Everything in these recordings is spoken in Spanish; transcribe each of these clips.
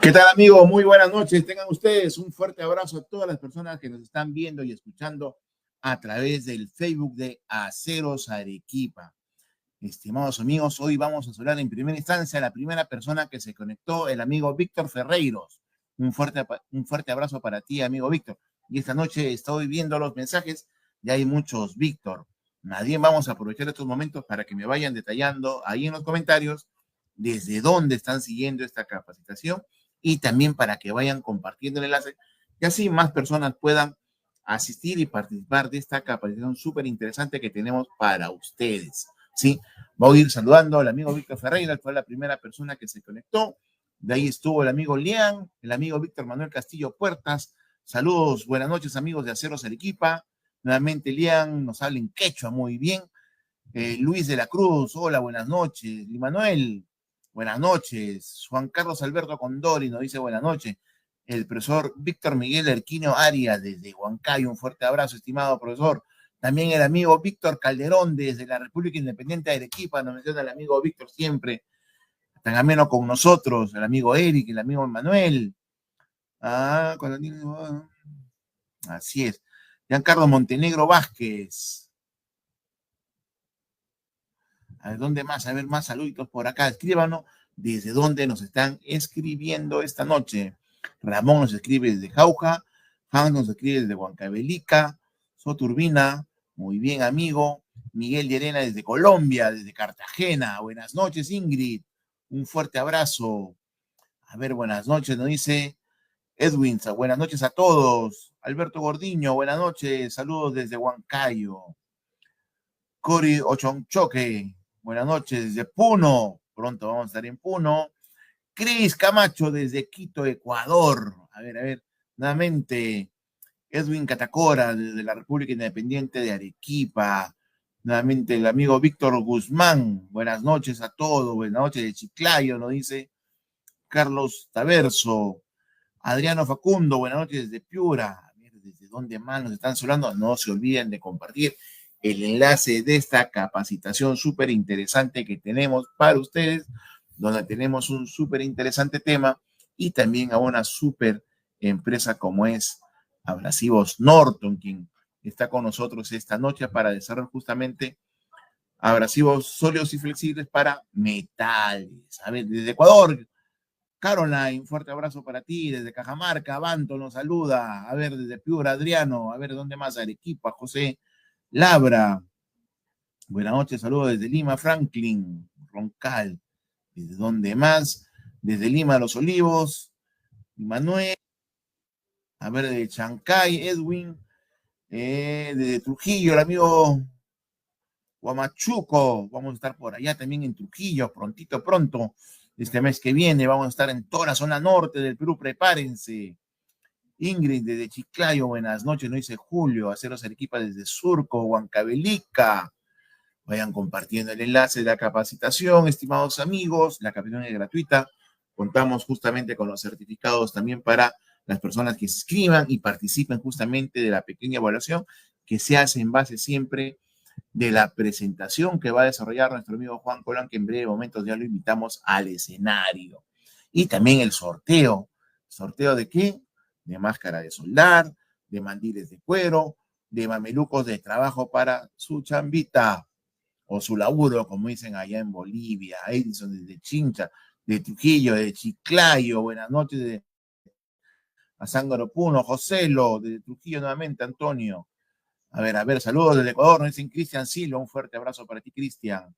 ¿Qué tal, amigo? Muy buenas noches. Tengan ustedes un fuerte abrazo a todas las personas que nos están viendo y escuchando a través del Facebook de Aceros Arequipa. Estimados amigos, hoy vamos a hablar en primera instancia a la primera persona que se conectó, el amigo Víctor Ferreiros. Un fuerte abrazo para ti, amigo Víctor. Y esta noche estoy viendo los mensajes y hay muchos Víctor. Nadie, vamos a aprovechar estos momentos para que me vayan detallando ahí en los comentarios desde dónde están siguiendo esta capacitación y también para que vayan compartiendo el enlace y así más personas puedan asistir y participar de esta capacitación súper interesante que tenemos para ustedes. ¿Sí? Voy a ir saludando al amigo Víctor Ferreira, fue la primera persona que se conectó. De ahí estuvo el amigo Lian, el amigo Víctor Manuel Castillo Puertas. Saludos, buenas noches, amigos de Aceros Arequipa. Nuevamente Lian nos habla en quechua muy bien. Luis de la Cruz, hola, buenas noches. Y Manuel, buenas noches. Juan Carlos Alberto Condori nos dice buenas noches. El profesor Víctor Miguel Erquino Arias desde Huancayo, un fuerte abrazo, estimado profesor. También el amigo Víctor Calderón desde la República Independiente de Arequipa, nos menciona el amigo Víctor siempre, tan ameno con nosotros, el amigo Eric, el amigo Manuel. Así es. Giancarlo Montenegro Vázquez. A ver, ¿dónde más? A ver, más saluditos por acá. Escríbanos desde dónde nos están escribiendo esta noche. Ramón nos escribe desde Jauja, Hans nos escribe desde Huancavelica, Soturbina, muy bien, amigo. Miguel Llerena desde Colombia, desde Cartagena. Buenas noches, Ingrid. Un fuerte abrazo. A ver, buenas noches, nos dice Edwin. Buenas noches a todos. Alberto Gordiño, buenas noches. Saludos desde Huancayo. Cori Ochonchoque, buenas noches desde Puno. Pronto vamos a estar en Puno. Cris Camacho desde Quito, Ecuador. A ver, nuevamente. Edwin Catacora desde la República Independiente de Arequipa. Nuevamente el amigo Víctor Guzmán. Buenas noches a todos. Buenas noches de Chiclayo, nos dice Carlos Taverso. Adriano Facundo, buenas noches desde Piura. A ver, desde dónde más nos están hablando. No se olviden de compartir el enlace de esta capacitación súper interesante que tenemos para ustedes, donde tenemos un súper interesante tema y también a una súper empresa como es Abrasivos Norton, quien está con nosotros esta noche para desarrollar justamente abrasivos sólidos y flexibles para metales. A ver, desde Ecuador, Caroline, un fuerte abrazo para ti, desde Cajamarca, Abanto nos saluda, a ver, desde Piura, Adriano, a ver, ¿dónde más? Arequipa, José Labra, buenas noches, saludos desde Lima, Franklin, Roncal, ¿desde dónde más? Desde Lima, Los Olivos, Manuel, a ver, de Chancay, Edwin, desde Trujillo, el amigo Huamachuco, vamos a estar por allá también en Trujillo, pronto, este mes que viene, vamos a estar en toda la zona norte del Perú, prepárense. Ingrid desde Chiclayo, buenas noches, nos dice Julio, Aceros Arequipa desde Surco, Huancavelica. Vayan compartiendo el enlace de la capacitación, estimados amigos. La capacitación es gratuita. Contamos justamente con los certificados también para las personas que se inscriban y participen justamente de la pequeña evaluación que se hace en base siempre de la presentación que va a desarrollar nuestro amigo Juan Colán, que en breve momentos ya lo invitamos al escenario. Y también el sorteo. ¿Sorteo de qué? De máscara de soldar, de mandiles de cuero, de mamelucos de trabajo para su chambita o su laburo, como dicen allá en Bolivia. Edison desde Chincha, de Trujillo, de Chiclayo. Buenas noches de Azángaro Puno, Joselo, desde Trujillo nuevamente, Antonio. A ver, saludos desde Ecuador, nos dicen Cristian Silva, un fuerte abrazo para ti, Cristian.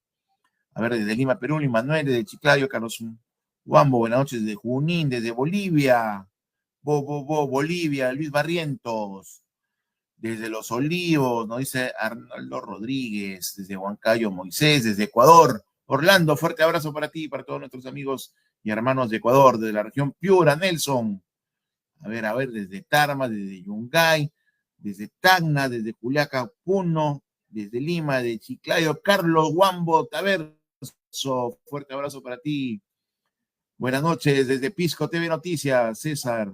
A ver, desde Lima, Perú, y Manuel, desde Chiclayo, Carlos Guambo, buenas noches desde Junín, desde Bolivia, Bolivia, Luis Barrientos, desde Los Olivos, nos dice Arnaldo Rodríguez, desde Huancayo, Moisés, desde Ecuador, Orlando, fuerte abrazo para ti y para todos nuestros amigos y hermanos de Ecuador, desde la región Piura, Nelson, a ver, desde Tarma, desde Yungay, desde Tacna, desde Juliaca, Puno, desde Lima, de Chiclayo, Carlos Guambo Taverso, fuerte abrazo para ti. Buenas noches, desde Pisco TV Noticias, César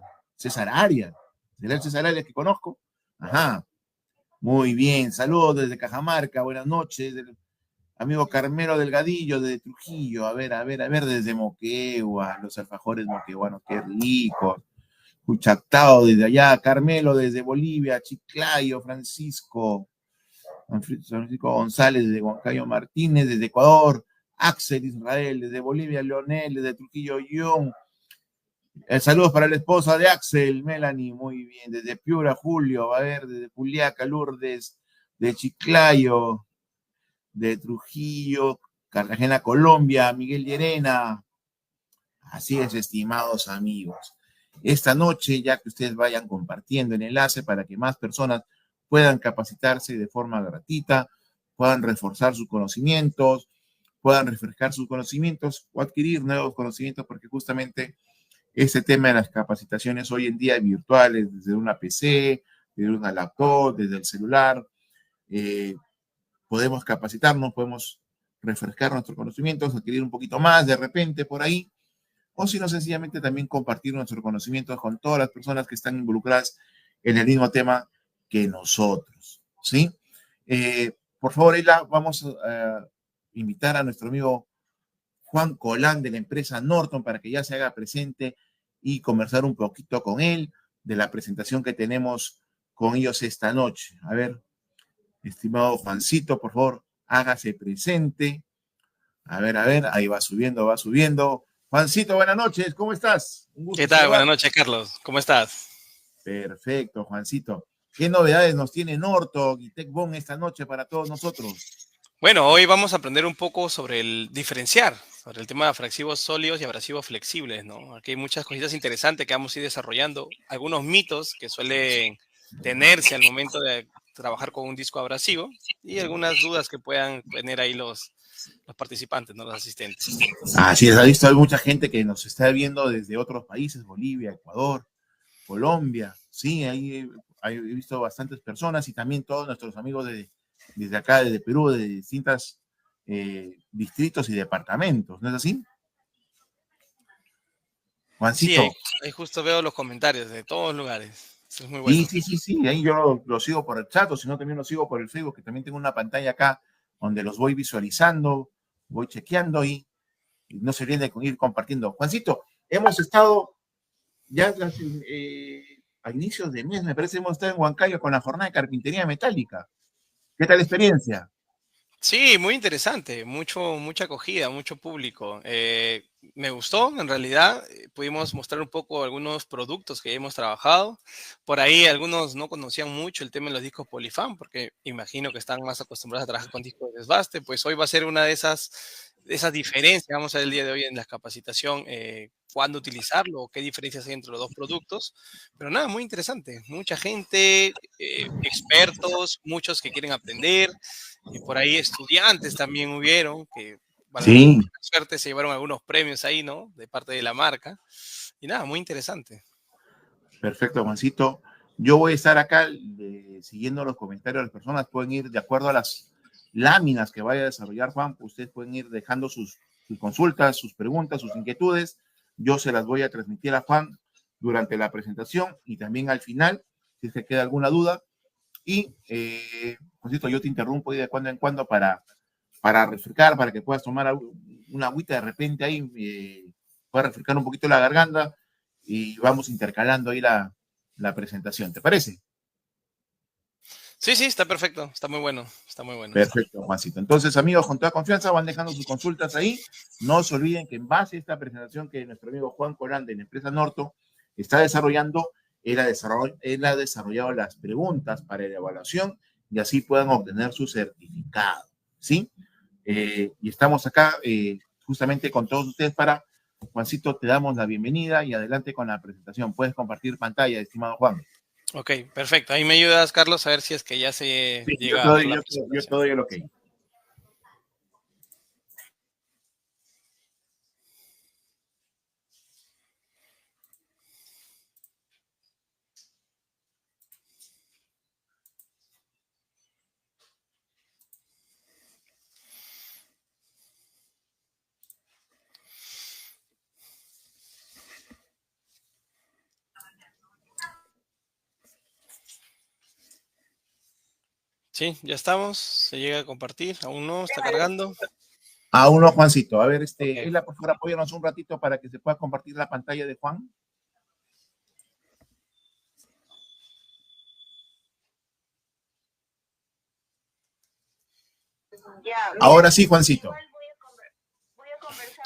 Arias, ¿será el César Arias que conozco? Ajá, muy bien, saludos desde Cajamarca, buenas noches. amigo Carmelo Delgadillo de Trujillo, a ver, desde Moquegua, los alfajores moqueguanos, qué ricos. Cuchactao desde allá, Carmelo desde Bolivia, Chiclayo, Francisco González desde Huancayo Martínez, desde Ecuador, Axel Israel desde Bolivia, Leonel desde Trujillo, John. Saludos para la esposa de Axel, Melanie, muy bien, desde Piura, Julio, a ver, desde Juliaca, Lourdes, de Chiclayo, de Trujillo, Cartagena, Colombia, Miguel Llerena. Así es, estimados amigos. Esta noche, ya que ustedes vayan compartiendo el enlace para que más personas puedan capacitarse de forma gratuita, puedan reforzar sus conocimientos, puedan refrescar sus conocimientos o adquirir nuevos conocimientos, porque justamente este tema de las capacitaciones hoy en día virtuales, desde una PC, desde una laptop, desde el celular, eh, podemos capacitarnos, podemos refrescar nuestros conocimientos, adquirir un poquito más de repente por ahí, o si no, sencillamente también compartir nuestros conocimientos con todas las personas que están involucradas en el mismo tema que nosotros, ¿sí? Por favor, Eila, vamos a invitar a nuestro amigo Juan Colán de la empresa Norton para que ya se haga presente y conversar un poquito con él de la presentación que tenemos con ellos esta noche. A ver, estimado Juancito, por favor, hágase presente. A ver, ahí va subiendo, va subiendo. Juancito, buenas noches, ¿cómo estás? Un gusto ¿Qué tal? Buenas saludarte. noches, Carlos. ¿Cómo estás? Perfecto, Juancito. ¿Qué novedades nos tiene Norton y TechBone esta noche para todos nosotros? Bueno, hoy vamos a aprender un poco sobre el diferenciar, sobre el tema de abrasivos sólidos y abrasivos flexibles, ¿no? Aquí hay muchas cositas interesantes que vamos a ir desarrollando, algunos mitos que suelen tenerse al momento de trabajar con un disco abrasivo y algunas dudas que puedan tener ahí los participantes, ¿no? Los asistentes. Así es, ha visto hay mucha gente que nos está viendo desde otros países, Bolivia, Ecuador, Colombia, sí, ahí he visto bastantes personas y también todos nuestros amigos desde acá, desde Perú, de distintos distritos y departamentos, ¿no es así? Sí, Juancito, ahí justo veo los comentarios de todos lugares. Eso es muy sí, bueno. sí, sí, sí, ahí yo lo sigo por el chat, o si no, también lo sigo por el Facebook, que también tengo una pantalla acá donde los voy visualizando, voy chequeando y no se olviden de ir compartiendo. Juancito, hemos estado ya a inicios de mes, me parece, hemos estado en Huancayo con la jornada de carpintería metálica. ¿Qué tal la experiencia? Sí, muy interesante, mucha acogida, mucho público. Me gustó, en realidad, pudimos mostrar un poco algunos productos que hemos trabajado. Por ahí algunos no conocían mucho el tema de los discos Polifan, porque imagino que están más acostumbrados a trabajar con discos de desbaste. Pues hoy va a ser una de esas diferencias, vamos a ver el día de hoy en la capacitación, cuándo utilizarlo, qué diferencias hay entre los dos productos. Pero nada, muy interesante. Mucha gente, expertos, muchos que quieren aprender. Y por ahí estudiantes también hubieron, que para Sí, suerte se llevaron algunos premios ahí, ¿no? De parte de la marca. Y nada, muy interesante. perfecto, Juancito. Yo voy a estar acá siguiendo los comentarios de las personas. Pueden ir de acuerdo a las láminas que vaya a desarrollar Juan. Ustedes pueden ir dejando sus consultas, sus preguntas, sus inquietudes. Yo se las voy a transmitir a Juan durante la presentación y también al final, si es que queda alguna duda. Y, Juancito, yo te interrumpo de cuando en cuando para refrescar, para que puedas tomar una agüita de repente ahí, puedas refrescar un poquito la garganta y vamos intercalando ahí la presentación. ¿Te parece? Sí, sí, está perfecto, está muy bueno, está muy bueno. Perfecto, Juancito. Entonces, amigos, con toda confianza van dejando sus consultas ahí. No se olviden que en base a esta presentación que nuestro amigo Juan Corán de la empresa Norto está desarrollando, él ha desarrollado las preguntas para la evaluación y así puedan obtener su certificado. ¿Sí? Y estamos acá justamente con todos ustedes para, Juancito, te damos la bienvenida y adelante con la presentación. Puedes compartir pantalla, estimado Juan. Ok, perfecto. Ahí me ayudas, Carlos, a ver si es que ya se Sí, llega a ver la yo te presentación. doy el ok. Sí, ya estamos. Se llega a compartir. Aún no, está cargando. A uno, Juancito. A ver, Ok. Ela, por favor, apóyanos un ratito para que se pueda compartir la pantalla de Juan. Ahora sí, Juancito.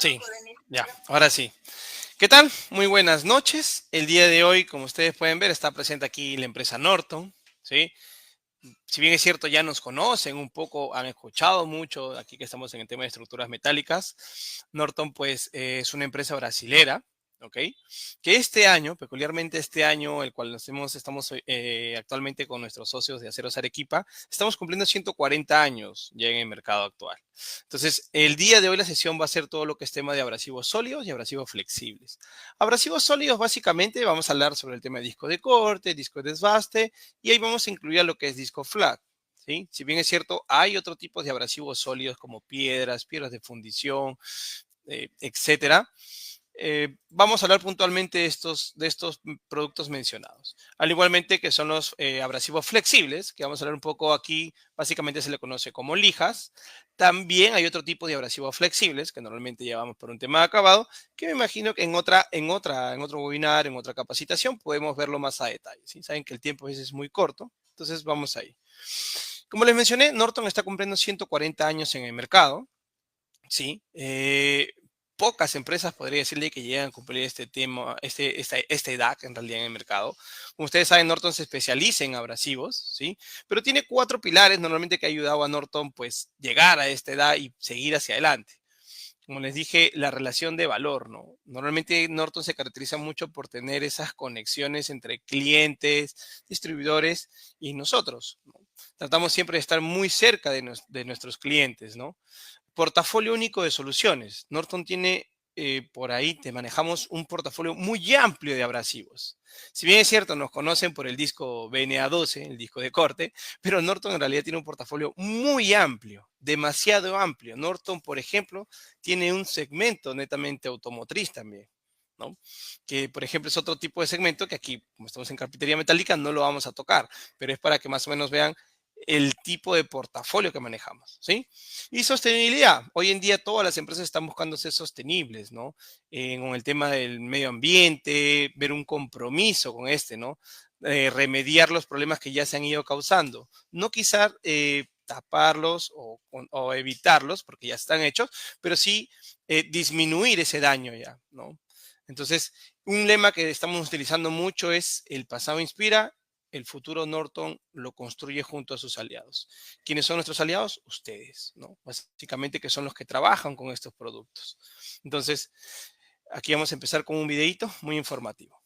Sí, ya, ahora sí. ¿Qué tal? Muy buenas noches. El día de hoy, como ustedes pueden ver, está presente aquí la empresa Norton, ¿sí? Si bien es cierto, ya nos conocen un poco, han escuchado mucho, aquí que estamos en el tema de estructuras metálicas. Norton, pues, es una empresa brasilera, ¿ok? Que este año, peculiarmente este año, el cual estamos actualmente con nuestros socios de Aceros Arequipa, estamos cumpliendo 140 años ya en el mercado actual. Entonces, el día de hoy la sesión va a ser todo lo que es tema de abrasivos sólidos y abrasivos flexibles. Abrasivos sólidos, básicamente, vamos a hablar sobre el tema de disco de corte, disco de desbaste, y ahí vamos a incluir a lo que es disco flat. ¿Sí? Si bien es cierto, hay otro tipo de abrasivos sólidos como piedras, piedras de fundición, etcétera. Vamos a hablar puntualmente de estos productos mencionados. Al igualmente que son los abrasivos flexibles, que vamos a hablar un poco aquí, básicamente se le conoce como lijas. También hay otro tipo de abrasivos flexibles, que normalmente llevamos por un tema de acabado, que me imagino que en otro webinar, en otra capacitación, podemos verlo más a detalle. ¿Sí? Saben que el tiempo a veces es muy corto, entonces vamos ahí. Como les mencioné, Norton está cumpliendo 140 años en el mercado. Sí, pocas empresas podría decirle que llegan a cumplir este tema, esta edad en realidad en el mercado. Como ustedes saben, Norton se especializa en abrasivos, ¿sí? Pero tiene cuatro pilares normalmente que ha ayudado a Norton pues llegar a esta edad y seguir hacia adelante. Como les dije, la relación de valor, ¿no? Normalmente Norton se caracteriza mucho por tener esas conexiones entre clientes, distribuidores y nosotros, ¿no? Tratamos siempre de estar muy cerca de nuestros clientes, ¿no? Portafolio único de soluciones. Norton tiene, por ahí te manejamos un portafolio muy amplio de abrasivos. Si bien es cierto, nos conocen por el disco BNA12, el disco de corte, pero Norton en realidad tiene un portafolio muy amplio, demasiado amplio. Norton, por ejemplo, tiene un segmento netamente automotriz también, ¿no? Que, por ejemplo, es otro tipo de segmento que aquí, como estamos en carpintería metálica, no lo vamos a tocar, pero es para que más o menos vean el tipo de portafolio que manejamos, ¿sí? Y sostenibilidad. Hoy en día todas las empresas están buscando ser sostenibles, ¿no? Con el tema del medio ambiente, ver un compromiso con este, ¿no? Remediar los problemas que ya se han ido causando. No quizá taparlos o evitarlos, porque ya están hechos, pero sí disminuir ese daño ya, ¿no? Entonces, un lema que estamos utilizando mucho es el pasado inspira, el futuro Norton lo construye junto a sus aliados. ¿Quiénes son nuestros aliados? Ustedes, ¿no? Básicamente que son los que trabajan con estos productos. Entonces, aquí vamos a empezar con un videito muy informativo.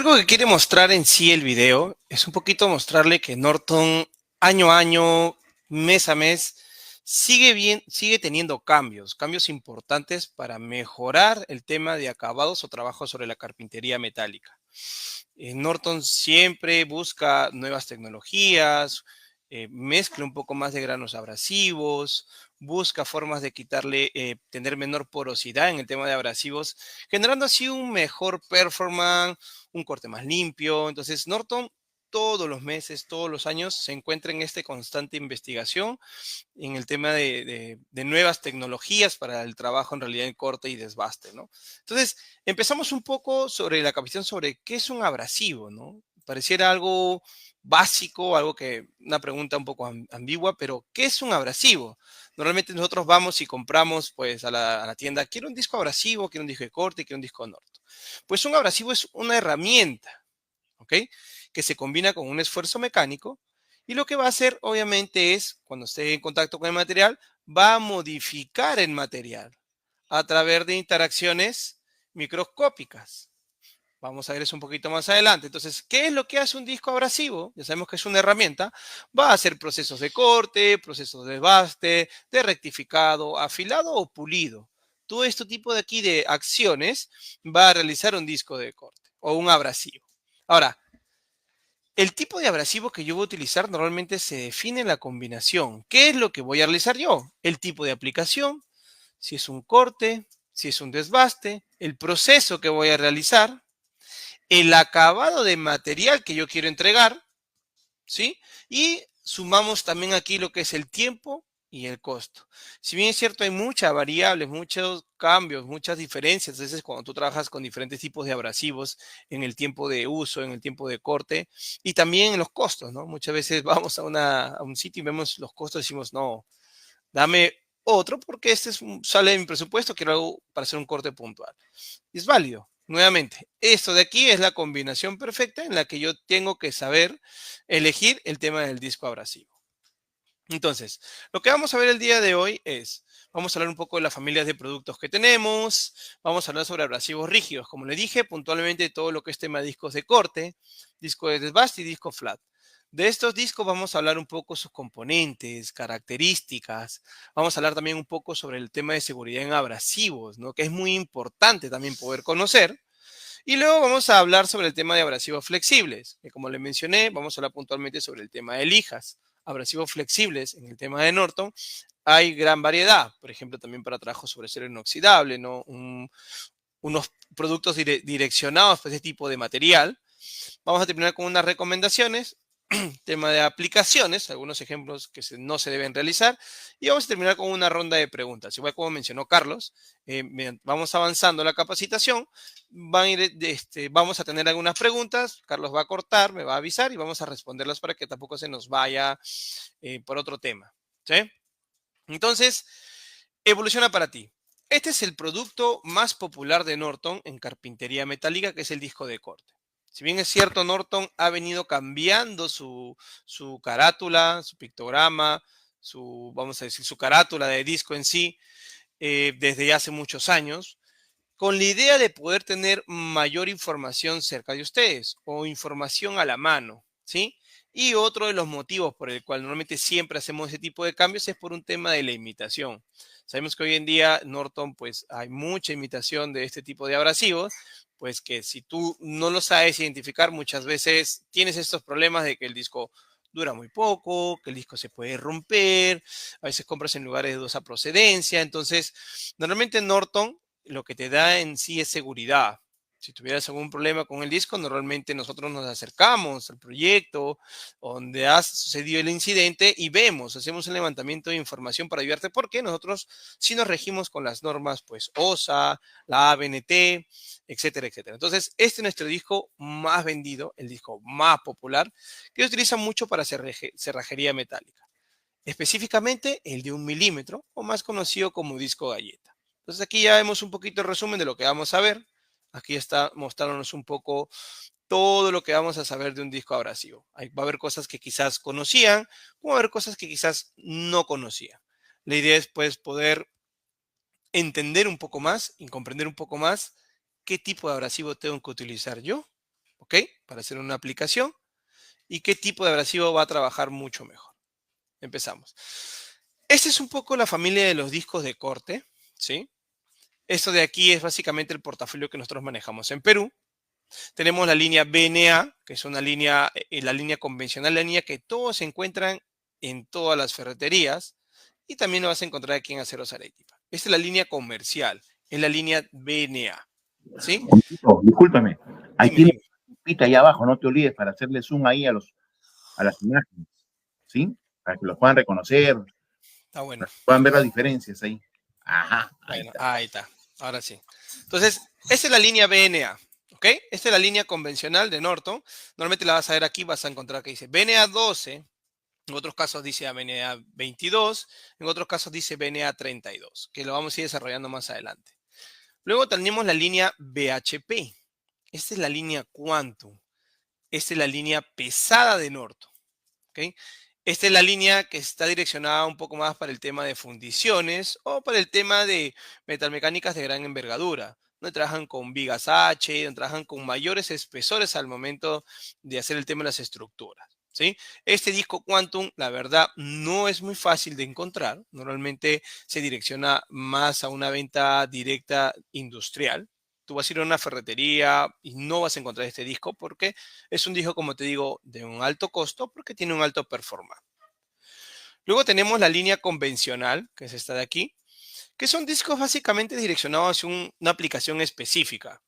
Algo que quiere mostrar en sí el video es un poquito mostrarle que Norton año a año, mes a mes, sigue teniendo cambios importantes para mejorar el tema de acabados o trabajo sobre la carpintería metálica. Norton siempre busca nuevas tecnologías, mezcla un poco más de granos abrasivos, busca formas de tener menor porosidad en el tema de abrasivos, generando así un mejor performance, un corte más limpio. Entonces, Norton todos los meses, todos los años, se encuentra en esta constante investigación en el tema de nuevas tecnologías para el trabajo en realidad en corte y desbaste, ¿no? Entonces, empezamos un poco sobre la capacitación sobre qué es un abrasivo, ¿no? Pareciera algo básico, una pregunta un poco ambigua, pero ¿qué es un abrasivo? Normalmente nosotros vamos y compramos pues a la tienda, quiero un disco abrasivo, quiero un disco de corte, quiero un disco de Norton. Pues un abrasivo es una herramienta, ¿ok? Que se combina con un esfuerzo mecánico y lo que va a hacer obviamente es, cuando esté en contacto con el material, va a modificar el material a través de interacciones microscópicas. Vamos a ver eso un poquito más adelante. Entonces, ¿qué es lo que hace un disco abrasivo? Ya sabemos que es una herramienta. Va a hacer procesos de corte, procesos de desbaste, de rectificado, afilado o pulido. Todo este tipo de aquí de acciones va a realizar un disco de corte o un abrasivo. Ahora, el tipo de abrasivo que yo voy a utilizar normalmente se define en la combinación. ¿Qué es lo que voy a realizar yo? El tipo de aplicación, si es un corte, si es un desbaste, el proceso que voy a realizar, el acabado de material que yo quiero entregar, ¿sí? Y sumamos también aquí lo que es el tiempo y el costo. Si bien es cierto, hay muchas variables, muchos cambios, muchas diferencias, a veces cuando tú trabajas con diferentes tipos de abrasivos en el tiempo de uso, en el tiempo de corte y también en los costos, ¿no? Muchas veces vamos a un sitio y vemos los costos y decimos, no, dame otro porque sale de mi presupuesto, quiero algo para hacer un corte puntual. Y es válido. Nuevamente, esto de aquí es la combinación perfecta en la que yo tengo que saber elegir el tema del disco abrasivo. Entonces, lo que vamos a ver el día de hoy vamos a hablar un poco de las familias de productos que tenemos, vamos a hablar sobre abrasivos rígidos, como le dije, puntualmente todo lo que es tema de discos de corte, disco de desbaste y disco flat. De estos discos vamos a hablar un poco sus componentes, características, vamos a hablar también un poco sobre el tema de seguridad en abrasivos, ¿no? Que es muy importante también poder conocer. Y luego vamos a hablar sobre el tema de abrasivos flexibles, que como le mencioné, vamos a hablar puntualmente sobre el tema de lijas. Abrasivos flexibles en el tema de Norton hay gran variedad, por ejemplo, también para trabajo sobre acero inoxidable, ¿no? Unos productos direccionados para ese tipo de material. Vamos a terminar con unas recomendaciones, tema de aplicaciones, algunos ejemplos que no se deben realizar, y vamos a terminar con una ronda de preguntas. Igual como mencionó Carlos, vamos avanzando la capacitación, vamos a tener algunas preguntas, Carlos va a cortar, me va a avisar y vamos a responderlas para que tampoco se nos vaya por otro tema. ¿Sí? Entonces, evoluciona para ti. Este es el producto más popular de Norton en carpintería metálica, que es el disco de corte. Si bien es cierto, Norton ha venido cambiando su carátula, su pictograma, vamos a decir, su carátula de disco en sí, desde ya hace muchos años, con la idea de poder tener mayor información cerca de ustedes o información a la mano, ¿sí? Y otro de los motivos por el cual normalmente siempre hacemos ese tipo de cambios es por un tema de la imitación. Sabemos que hoy en día Norton, pues hay mucha imitación de este tipo de abrasivos, pues que si tú no lo sabes identificar, muchas veces tienes estos problemas de que el disco dura muy poco, que el disco se puede romper, a veces compras en lugares de dudosa procedencia, entonces normalmente Norton lo que te da en sí es seguridad. Si tuvieras algún problema con el disco, normalmente nosotros nos acercamos al proyecto donde ha sucedido el incidente y hacemos un levantamiento de información para ayudarte porque nosotros sí nos regimos con las normas, pues OSA, la ABNT, etcétera, etcétera. Entonces, este es nuestro disco más vendido, el disco más popular, que se utiliza mucho para cerrajería metálica. Específicamente el de 1 milímetro o más conocido como disco galleta. Entonces aquí ya vemos un poquito el resumen de lo que vamos a ver. Aquí está mostrándonos un poco todo lo que vamos a saber de un disco abrasivo. Ahí va a haber cosas que quizás conocían, como va a haber cosas que quizás no conocían. La idea es pues poder entender un poco más y comprender un poco más qué tipo de abrasivo tengo que utilizar yo, ¿ok? ¿ok? Para hacer una aplicación. ¿Y qué tipo de abrasivo va a trabajar mucho mejor? Empezamos. Esta es un poco la familia de los discos de corte, ¿sí? Esto de aquí es básicamente el portafolio que nosotros manejamos en Perú. Tenemos la línea BNA, que es una línea, la línea convencional, la línea que todos se encuentran en todas las ferreterías y también lo vas a encontrar aquí en Aceros Arequipa. Esta es la línea comercial, es la línea BNA, ¿sí? Juanito, discúlpame, ahí Dime, tiene dime. un pita ahí abajo, no te olvides para hacerle zoom ahí a las imágenes, ¿sí? Para que los puedan reconocer, Está bueno. para que puedan ver las diferencias ahí. Ajá, ahí Bueno, está. ahí está. Ahora sí. Entonces, esta es la línea BNA, ¿ok? Esta es la línea convencional de Norton. Normalmente la vas a ver aquí, vas a encontrar que dice BNA 12. En otros casos dice BNA 22, en otros casos dice BNA 32, que lo vamos a ir desarrollando más adelante. Luego tenemos la línea BHP. Esta es la línea Quantum. Esta es la línea pesada de Norton. ¿Ok? Esta es la línea que está direccionada un poco más para el tema de fundiciones o para el tema de metalmecánicas de gran envergadura, donde trabajan con vigas H, donde trabajan con mayores espesores al momento de hacer el tema de las estructuras. ¿Sí? Este disco Quantum, la verdad, no es muy fácil de encontrar. Normalmente se direcciona más a una venta directa industrial. Tú vas a ir a una ferretería y no vas a encontrar este disco porque es un disco, como te digo, de un alto costo porque tiene un alto performance. Luego tenemos la línea convencional, que es esta de aquí, que son discos básicamente direccionados hacia una aplicación específica.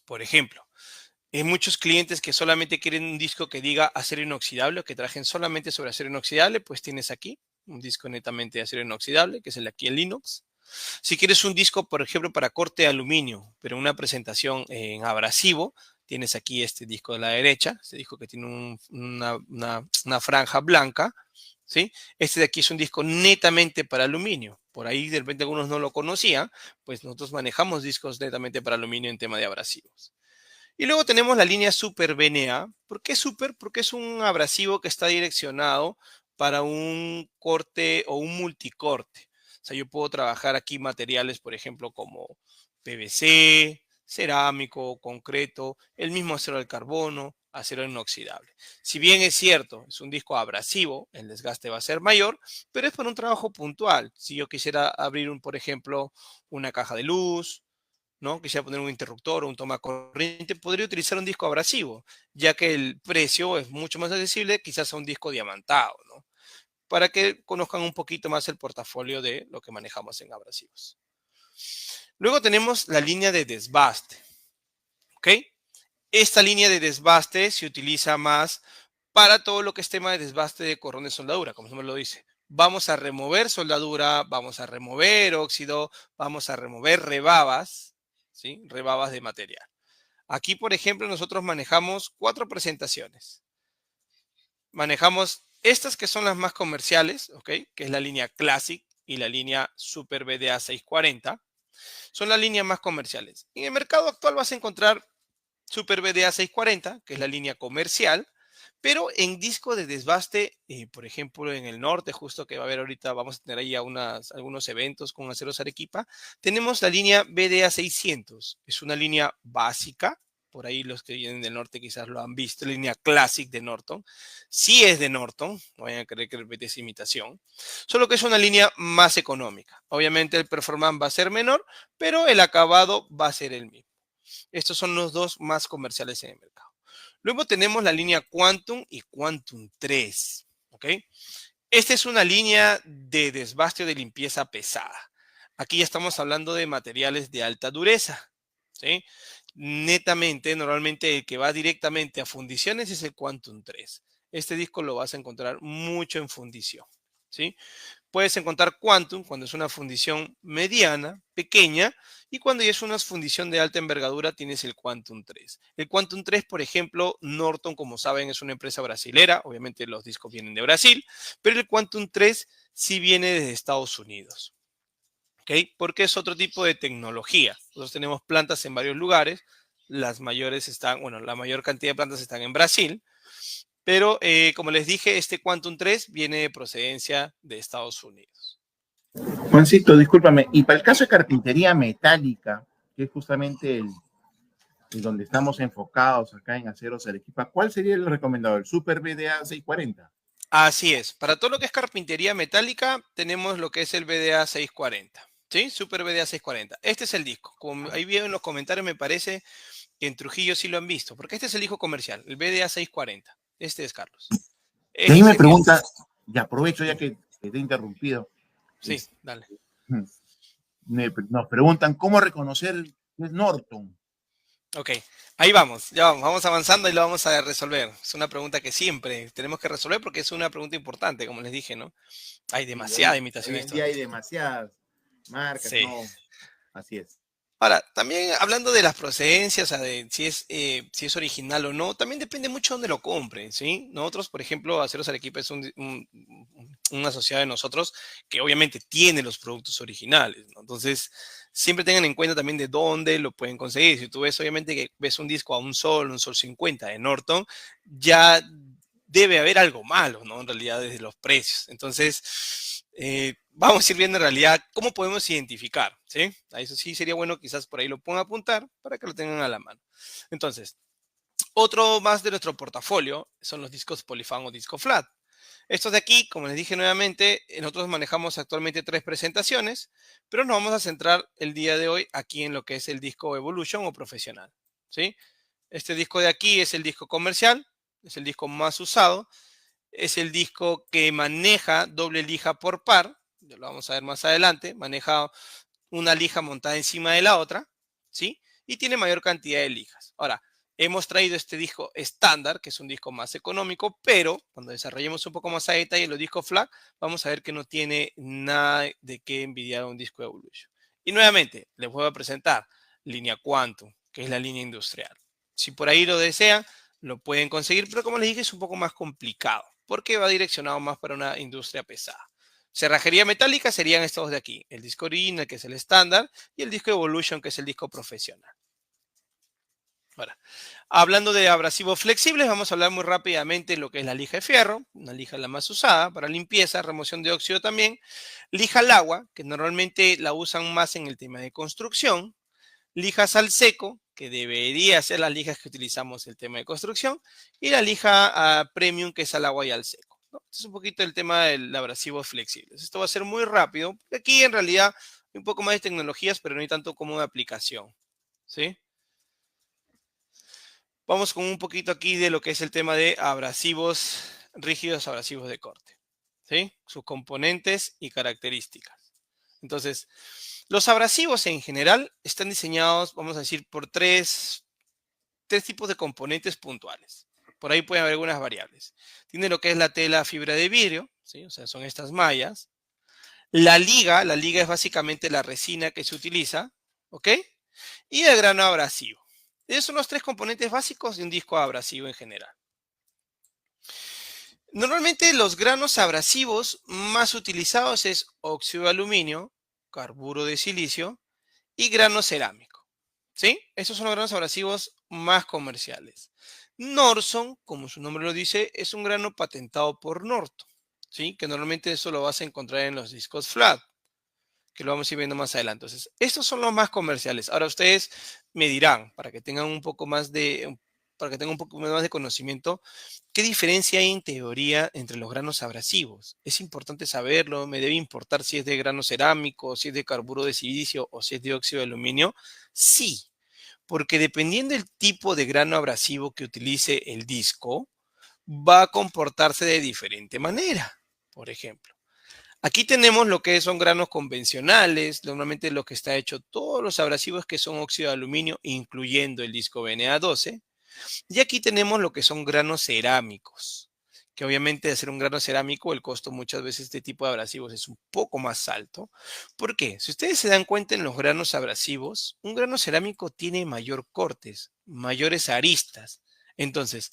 Por ejemplo, hay muchos clientes que solamente quieren un disco que diga acero inoxidable o que trabajen solamente sobre acero inoxidable, pues tienes aquí un disco netamente de acero inoxidable, que es el aquí en Linux. Si quieres un disco, por ejemplo, para corte de aluminio, pero una presentación en abrasivo, tienes aquí este disco de la derecha, este disco que tiene una franja blanca, ¿sí? Este de aquí es un disco netamente para aluminio. Por ahí de repente algunos no lo conocían, pues nosotros manejamos discos netamente para aluminio en tema de abrasivos. Y luego tenemos la línea Super BNA. ¿Por qué Super? Porque es un abrasivo que está direccionado para un corte o un multicorte. O sea, yo puedo trabajar aquí materiales, por ejemplo, como PVC, cerámico, concreto, el mismo acero al carbono, acero inoxidable. Si bien es cierto, es un disco abrasivo, el desgaste va a ser mayor, pero es para un trabajo puntual. Si yo quisiera abrir, por ejemplo, una caja de luz, ¿no? Quisiera poner un interruptor o un toma corriente, podría utilizar un disco abrasivo, ya que el precio es mucho más accesible quizás a un disco diamantado, ¿no? Para que conozcan un poquito más el portafolio de lo que manejamos en abrasivos. Luego tenemos la línea de desbaste, ¿ok? Esta línea de desbaste se utiliza más para todo lo que es tema de desbaste de corrón de soldadura, como se me lo dice. Vamos a remover soldadura, vamos a remover óxido, vamos a remover rebabas, ¿sí? Rebabas de material. Aquí, por ejemplo, nosotros manejamos 4 presentaciones. Manejamos estas que son las más comerciales, ¿ok? Que es la línea Classic y la línea Super BDA 640. Son las líneas más comerciales. En el mercado actual vas a encontrar Super BDA 640, que es la línea comercial, pero en disco de desbaste, por ejemplo, en el norte, justo que va a haber ahorita, vamos a tener ahí algunos eventos con Aceros Arequipa, tenemos la línea BDA 600. Es una línea básica, por ahí los que vienen del norte quizás lo han visto, la línea Classic de Norton. Sí es de Norton, no vayan a creer que repite esa imitación, solo que es una línea más económica. Obviamente el performance va a ser menor, pero el acabado va a ser el mismo. Estos son los dos más comerciales en el mercado. Luego tenemos la línea Quantum y Quantum 3. ¿Ok? Esta es una línea de desbaste o de limpieza pesada. Aquí ya estamos hablando de materiales de alta dureza. ¿Sí? Netamente, normalmente el que va directamente a fundiciones es el Quantum 3. Este disco lo vas a encontrar mucho en fundición. ¿Sí? Puedes encontrar Quantum cuando es una fundición mediana, pequeña, y cuando ya es una fundición de alta envergadura tienes el Quantum 3. El Quantum 3, por ejemplo, Norton, como saben, es una empresa brasilera, obviamente los discos vienen de Brasil, pero el Quantum 3 sí viene desde Estados Unidos. ¿Ok? Porque es otro tipo de tecnología. Nosotros tenemos plantas en varios lugares, las mayores están, bueno, la mayor cantidad de plantas están en Brasil, pero como les dije, este Quantum 3 viene de procedencia de Estados Unidos. Juancito, discúlpame, y para el caso Dime. de carpintería metálica, que es justamente y donde estamos enfocados acá en Aceros Arequipa, ¿cuál sería el recomendado? ¿El Super BDA 640? Así es. Para todo lo que es carpintería metálica, tenemos lo que es el BDA 640. ¿Sí? Super BDA 640. Este es el disco. Como ahí vieron en los comentarios, me parece que en Trujillo sí lo han visto, porque este es el disco comercial, el BDA 640. Este es Carlos. De ahí Este es me el que... pregunta, y aprovecho ya Dime. que te he interrumpido, Sí, dale. nos preguntan cómo reconocer que es Norton. Ok, ahí vamos, ya vamos, vamos avanzando y lo vamos a resolver. Es una pregunta que siempre tenemos que resolver porque es una pregunta importante, como les dije, ¿no? Hay Y demasiada hoy imitación en día hay histórica. demasiadas marcas, Sí. ¿no? Así es. Ahora, también hablando de las procedencias, o sea, de si es original o no, también depende mucho de dónde lo compren, ¿sí? Nosotros, por ejemplo, Aceros Arequipa es un asociado de nosotros que obviamente tiene los productos originales, ¿no? Entonces, siempre tengan en cuenta también de dónde lo pueden conseguir. Si tú ves, obviamente, que ves un disco a un sol 50 de Norton, ya debe haber algo malo, ¿no? En realidad, desde los precios. Entonces, vamos a ir viendo en realidad cómo podemos identificar, ¿sí? A eso sí sería bueno, quizás por ahí lo pongan a apuntar para que lo tengan a la mano. Entonces, otro más de nuestro portafolio son los discos Polyfan o disco flat. Estos de aquí, como les dije nuevamente, nosotros manejamos actualmente 3 presentaciones, pero nos vamos a centrar el día de hoy aquí en lo que es el disco Evolution o profesional, ¿sí? Este disco de aquí es el disco comercial, es el disco más usado, es el disco que maneja doble lija por par, ya lo vamos a ver más adelante, maneja una lija montada encima de la otra, ¿sí? Y tiene mayor cantidad de lijas. Ahora, hemos traído este disco estándar, que es un disco más económico, pero cuando desarrollemos un poco más a detalle los discos FLAC, vamos a ver que no tiene nada de qué envidiar a un disco Evolution. Y nuevamente, les voy a presentar línea Quantum, que es la línea industrial. Si por ahí lo desean, lo pueden conseguir, pero como les dije, es un poco más complicado, porque va direccionado más para una industria pesada. Cerrajería metálica serían estos de aquí, el disco original, que es el estándar, y el disco Evolution, que es el disco profesional. Ahora, hablando de abrasivos flexibles, vamos a hablar muy rápidamente de lo que es la lija de fierro, una lija la más usada para limpieza, remoción de óxido también, lija al agua, que normalmente la usan más en el tema de construcción, lijas al seco, que debería ser las lijas que utilizamos en el tema de construcción, y la lija premium, que es al agua y al seco, ¿no? Este es un poquito el tema del abrasivo flexible. Esto va a ser muy rápido, porque aquí en realidad hay un poco más de tecnologías, pero no hay tanto como de aplicación, ¿sí? Vamos con un poquito aquí de lo que es el tema de abrasivos rígidos, abrasivos de corte, ¿sí? Sus componentes y características. Entonces, los abrasivos en general están diseñados, vamos a decir, por tres tipos de componentes puntuales. Por ahí pueden haber algunas variables. Tiene lo que es la tela fibra de vidrio, ¿sí? O sea, son estas mallas. La liga es básicamente la resina que se utiliza, ¿ok? Y el grano abrasivo. Esos son los 3 componentes básicos de un disco abrasivo en general. Normalmente los granos abrasivos más utilizados es óxido de aluminio, carburo de silicio y grano cerámico, ¿sí? Estos son los granos abrasivos más comerciales. Norson, como su nombre lo dice, es un grano patentado por Norton, ¿sí? Que normalmente eso lo vas a encontrar en los discos flat, que lo vamos a ir viendo más adelante. Entonces, estos son los más comerciales. Ahora ustedes me dirán, para que tengan un poco más de conocimiento, ¿qué diferencia hay en teoría entre los granos abrasivos? Es importante saberlo, me debe importar si es de grano cerámico, si es de carburo de silicio o si es de óxido de aluminio. Sí, porque dependiendo del tipo de grano abrasivo que utilice el disco, va a comportarse de diferente manera. Por ejemplo, aquí tenemos lo que son granos convencionales, normalmente lo que está hecho, todos los abrasivos que son óxido de aluminio, incluyendo el disco BNA12. Y aquí tenemos lo que son granos cerámicos, que obviamente de hacer un grano cerámico el costo muchas veces de este tipo de abrasivos es un poco más alto. ¿Por qué? Si ustedes se dan cuenta en los granos abrasivos, un grano cerámico tiene mayor cortes, mayores aristas. Entonces,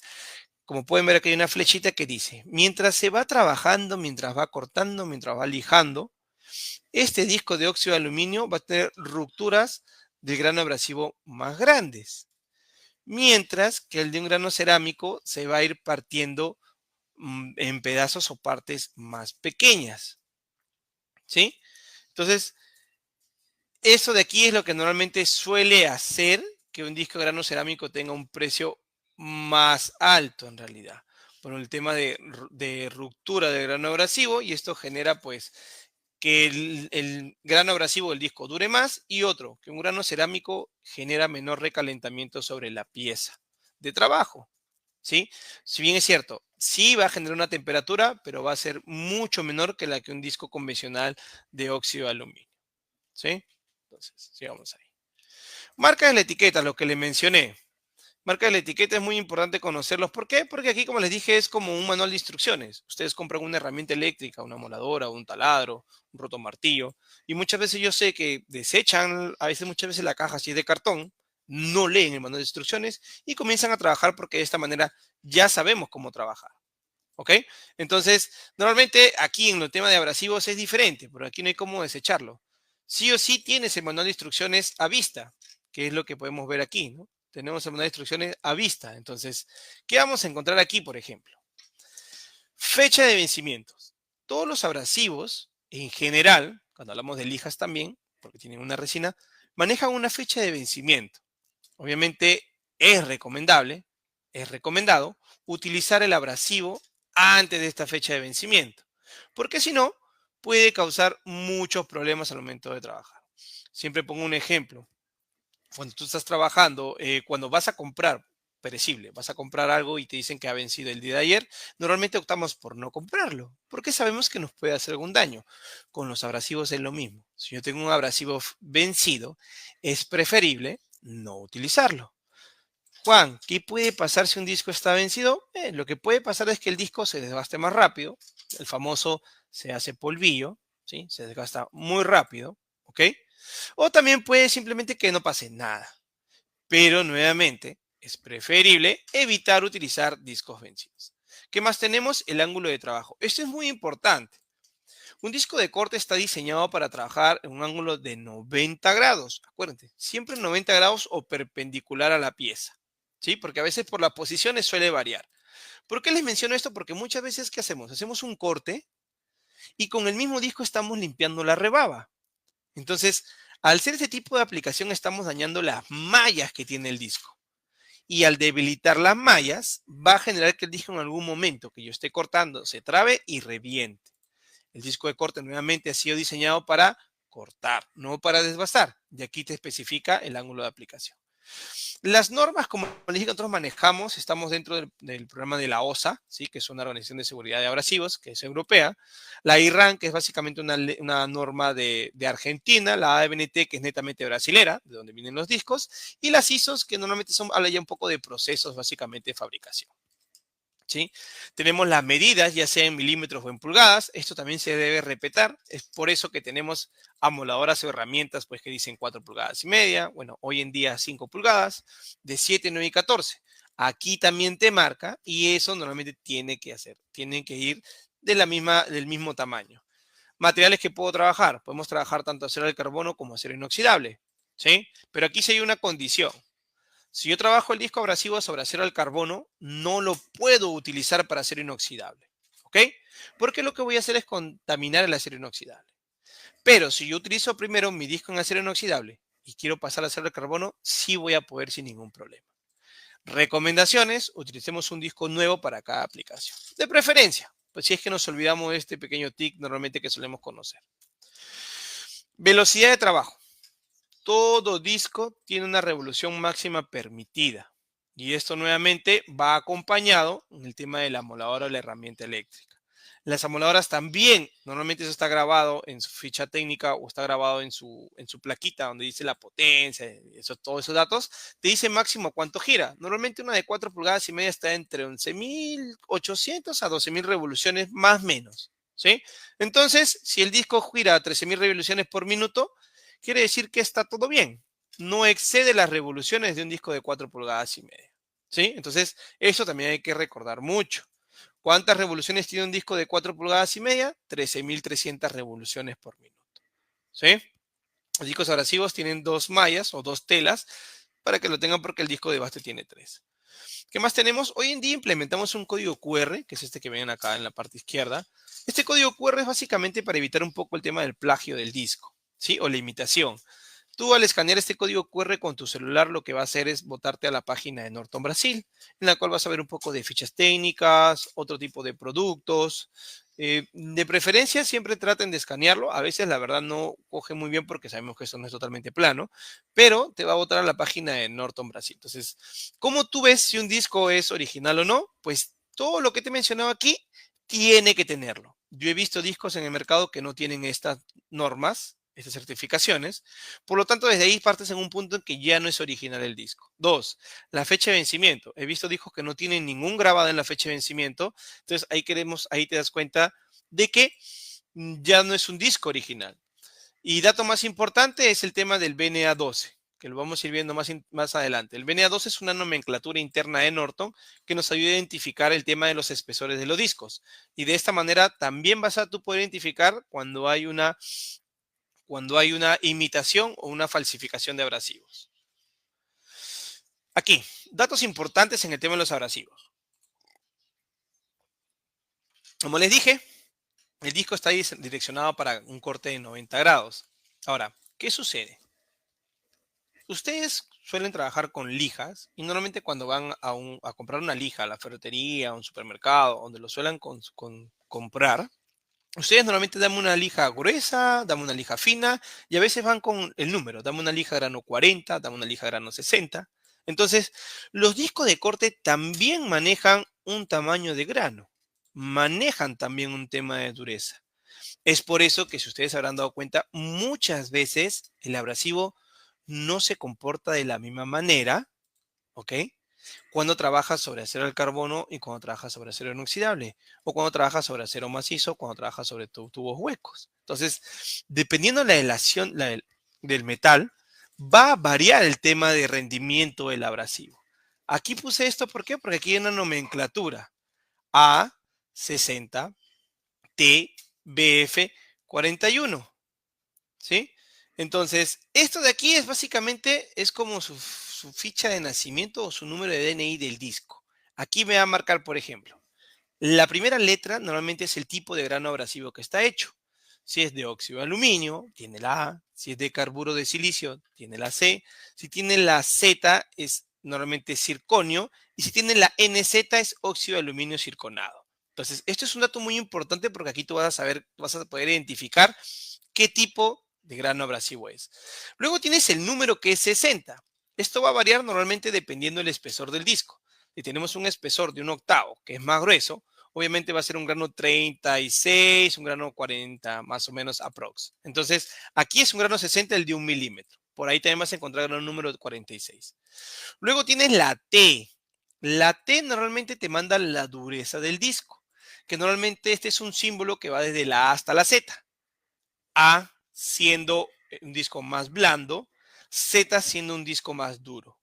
como pueden ver aquí hay una flechita que dice, mientras se va trabajando, mientras va cortando, mientras va lijando, este disco de óxido de aluminio va a tener rupturas del grano abrasivo más grandes, mientras que el de un grano cerámico se va a ir partiendo en pedazos o partes más pequeñas, ¿sí? Entonces, eso de aquí es lo que normalmente suele hacer que un disco de grano cerámico tenga un precio más alto en realidad, por el tema de ruptura del grano abrasivo, y esto genera pues que el grano abrasivo del disco dure más, y otro, que un grano cerámico genera menor recalentamiento sobre la pieza de trabajo, ¿sí? Si bien es cierto, sí va a generar una temperatura, pero va a ser mucho menor que la que un disco convencional de óxido de aluminio, ¿sí? Entonces, sigamos ahí. Marca de la etiqueta, lo que le mencioné. Marca de la etiqueta es muy importante conocerlos. ¿Por qué? Porque aquí, como les dije, es como un manual de instrucciones. Ustedes compran una herramienta eléctrica, una moladora, un taladro, un rotomartillo, y muchas veces yo sé que desechan, a veces muchas veces la caja si es de cartón, no leen el manual de instrucciones y comienzan a trabajar porque de esta manera ya sabemos cómo trabajar. ¿Ok? Entonces, normalmente aquí en el tema de abrasivos es diferente, pero aquí no hay cómo desecharlo. Sí o sí tienes el manual de instrucciones a vista, que es lo que podemos ver aquí, ¿no? Tenemos el manual de instrucciones a vista. Entonces, ¿qué vamos a encontrar aquí, por ejemplo? Fecha de vencimientos. Todos los abrasivos, en general, cuando hablamos de lijas también, porque tienen una resina, manejan una fecha de vencimiento. Obviamente es recomendado utilizar el abrasivo antes de esta fecha de vencimiento, porque si no, puede causar muchos problemas al momento de trabajar. Siempre pongo un ejemplo. Cuando tú estás trabajando, cuando vas a comprar perecible, vas a comprar algo y te dicen que ha vencido el día de ayer, normalmente optamos por no comprarlo, porque sabemos que nos puede hacer algún daño. Con los abrasivos es lo mismo. Si yo tengo un abrasivo vencido, es preferible no utilizarlo. Juan, ¿qué puede pasar si un disco está vencido? Lo que puede pasar es que el disco se desgaste más rápido, el famoso se hace polvillo, ¿sí? Se desgasta muy rápido, ¿ok? O también puede simplemente que no pase nada. Pero nuevamente, es preferible evitar utilizar discos vencidos. ¿Qué más tenemos? El ángulo de trabajo. Esto es muy importante. Un disco de corte está diseñado para trabajar en un ángulo de 90 grados. Acuérdense, siempre 90 grados o perpendicular a la pieza. ¿Sí? Porque a veces por las posiciones suele variar. ¿Por qué les menciono esto? Porque muchas veces, ¿qué hacemos? Hacemos un corte y con el mismo disco estamos limpiando la rebaba. Entonces, al hacer este tipo de aplicación, estamos dañando las mallas que tiene el disco. Y al debilitar las mallas, va a generar que el disco en algún momento que yo esté cortando se trabe y reviente. El disco de corte nuevamente ha sido diseñado para cortar, no para desbastar. Y aquí te especifica el ángulo de aplicación. Las normas, como les dije, nosotros manejamos, estamos dentro del programa de la OSA, ¿sí? Que es una organización de seguridad de abrasivos, que es europea. La IRAN, que es básicamente una norma de Argentina. La ABNT, que es netamente brasilera, de donde vienen los discos. Y las ISOs, que normalmente habla ya un poco de procesos, básicamente, de fabricación. ¿Sí? Tenemos las medidas, ya sea en milímetros o en pulgadas. Esto también se debe respetar. Es por eso que tenemos amoladoras o herramientas pues, que dicen 4 pulgadas y media. Bueno, hoy en día 5 pulgadas, de 7, 9 y 14. Aquí también te marca y eso normalmente tiene que hacer. Tienen que ir del mismo tamaño. Materiales que puedo trabajar. Podemos trabajar tanto acero de carbono como acero inoxidable. ¿Sí? Pero aquí sí hay una condición. Si yo trabajo el disco abrasivo sobre acero al carbono, no lo puedo utilizar para acero inoxidable. ¿Ok? Porque lo que voy a hacer es contaminar el acero inoxidable. Pero si yo utilizo primero mi disco en acero inoxidable y quiero pasar al acero al carbono, sí voy a poder sin ningún problema. Recomendaciones, utilicemos un disco nuevo para cada aplicación. De preferencia, pues si es que nos olvidamos de este pequeño tic normalmente que solemos conocer. Velocidad de trabajo. Todo disco tiene una revolución máxima permitida. Y esto nuevamente va acompañado en el tema de la amoladora o la herramienta eléctrica. Las amoladoras también, normalmente eso está grabado en su ficha técnica o está grabado en su plaquita donde dice la potencia, todos esos datos, te dice máximo cuánto gira. Normalmente una de 4 pulgadas y media está entre 11.800 a 12.000 revoluciones más o menos. ¿Sí? Entonces, si el disco gira a 13.000 revoluciones por minuto, quiere decir que está todo bien. No excede las revoluciones de un disco de 4 pulgadas y media. ¿Sí? Entonces, eso también hay que recordar mucho. ¿Cuántas revoluciones tiene un disco de 4 pulgadas y media? 13.300 revoluciones por minuto. ¿Sí? Los discos abrasivos tienen 2 mallas o 2 telas para que lo tengan porque el disco de base tiene 3. ¿Qué más tenemos? Hoy en día implementamos un código QR, que es este que ven acá en la parte izquierda. Este código QR es básicamente para evitar un poco el tema del plagio del disco, ¿sí? O la imitación. Tú al escanear este código QR con tu celular lo que va a hacer es botarte a la página de Norton Brasil, en la cual vas a ver un poco de fichas técnicas, otro tipo de productos. De preferencia siempre traten de escanearlo. A veces la verdad no coge muy bien porque sabemos que esto no es totalmente plano, pero te va a botar a la página de Norton Brasil. Entonces, ¿cómo tú ves si un disco es original o no? Pues todo lo que te he mencionado aquí tiene que tenerlo. Yo he visto discos en el mercado que no tienen estas normas, estas certificaciones. Por lo tanto, desde ahí partes en un punto en que ya no es original el disco. Dos, la fecha de vencimiento. He visto discos que no tienen ningún grabado en la fecha de vencimiento. Entonces, ahí te das cuenta de que ya no es un disco original. Y dato más importante es el tema del BNA12, que lo vamos a ir viendo más adelante. El BNA12 es una nomenclatura interna de Norton que nos ayuda a identificar el tema de los espesores de los discos. Y de esta manera también vas a tú poder identificar cuando hay una imitación o una falsificación de abrasivos. Aquí, datos importantes en el tema de los abrasivos. Como les dije, el disco está direccionado para un corte de 90 grados. Ahora, ¿qué sucede? Ustedes suelen trabajar con lijas y normalmente cuando van a comprar una lija a la ferretería, a un supermercado, donde lo suelen comprar, ustedes normalmente dan una lija gruesa, dan una lija fina y a veces van con el número, dame una lija grano 40, dame una lija grano 60. Entonces, los discos de corte también manejan un tamaño de grano, manejan también un tema de dureza. Es por eso que si ustedes habrán dado cuenta, muchas veces el abrasivo no se comporta de la misma manera, ¿ok? Cuando trabajas sobre acero al carbono y cuando trabajas sobre acero inoxidable, o cuando trabajas sobre acero macizo, cuando trabajas sobre tubos huecos. Entonces, dependiendo de la relación del metal, va a variar el tema de rendimiento del abrasivo. Aquí puse esto, ¿por qué? Porque aquí hay una nomenclatura. A60, TBF 41, ¿sí? Entonces, esto de aquí es básicamente, es como su ficha de nacimiento o su número de DNI del disco. Aquí me va a marcar, por ejemplo, la primera letra normalmente es el tipo de grano abrasivo que está hecho. Si es de óxido de aluminio, tiene la A. Si es de carburo de silicio, tiene la C. Si tiene la Z, es normalmente circonio. Y si tiene la NZ, es óxido de aluminio circonado. Entonces, esto es un dato muy importante porque aquí tú vas a saber, vas a poder identificar qué tipo de grano abrasivo es. Luego tienes el número que es 60. Esto va a variar normalmente dependiendo del espesor del disco. Si tenemos un espesor de un octavo, que es más grueso, obviamente va a ser un grano 36, un grano 40, más o menos aprox. Entonces, aquí es un grano 60, el de 1 milímetro. Por ahí también vas a encontrar el número 46. Luego tienes la T. La T normalmente te manda la dureza del disco, que normalmente este es un símbolo que va desde la A hasta la Z. A siendo un disco más blando, Z siendo un disco más duro.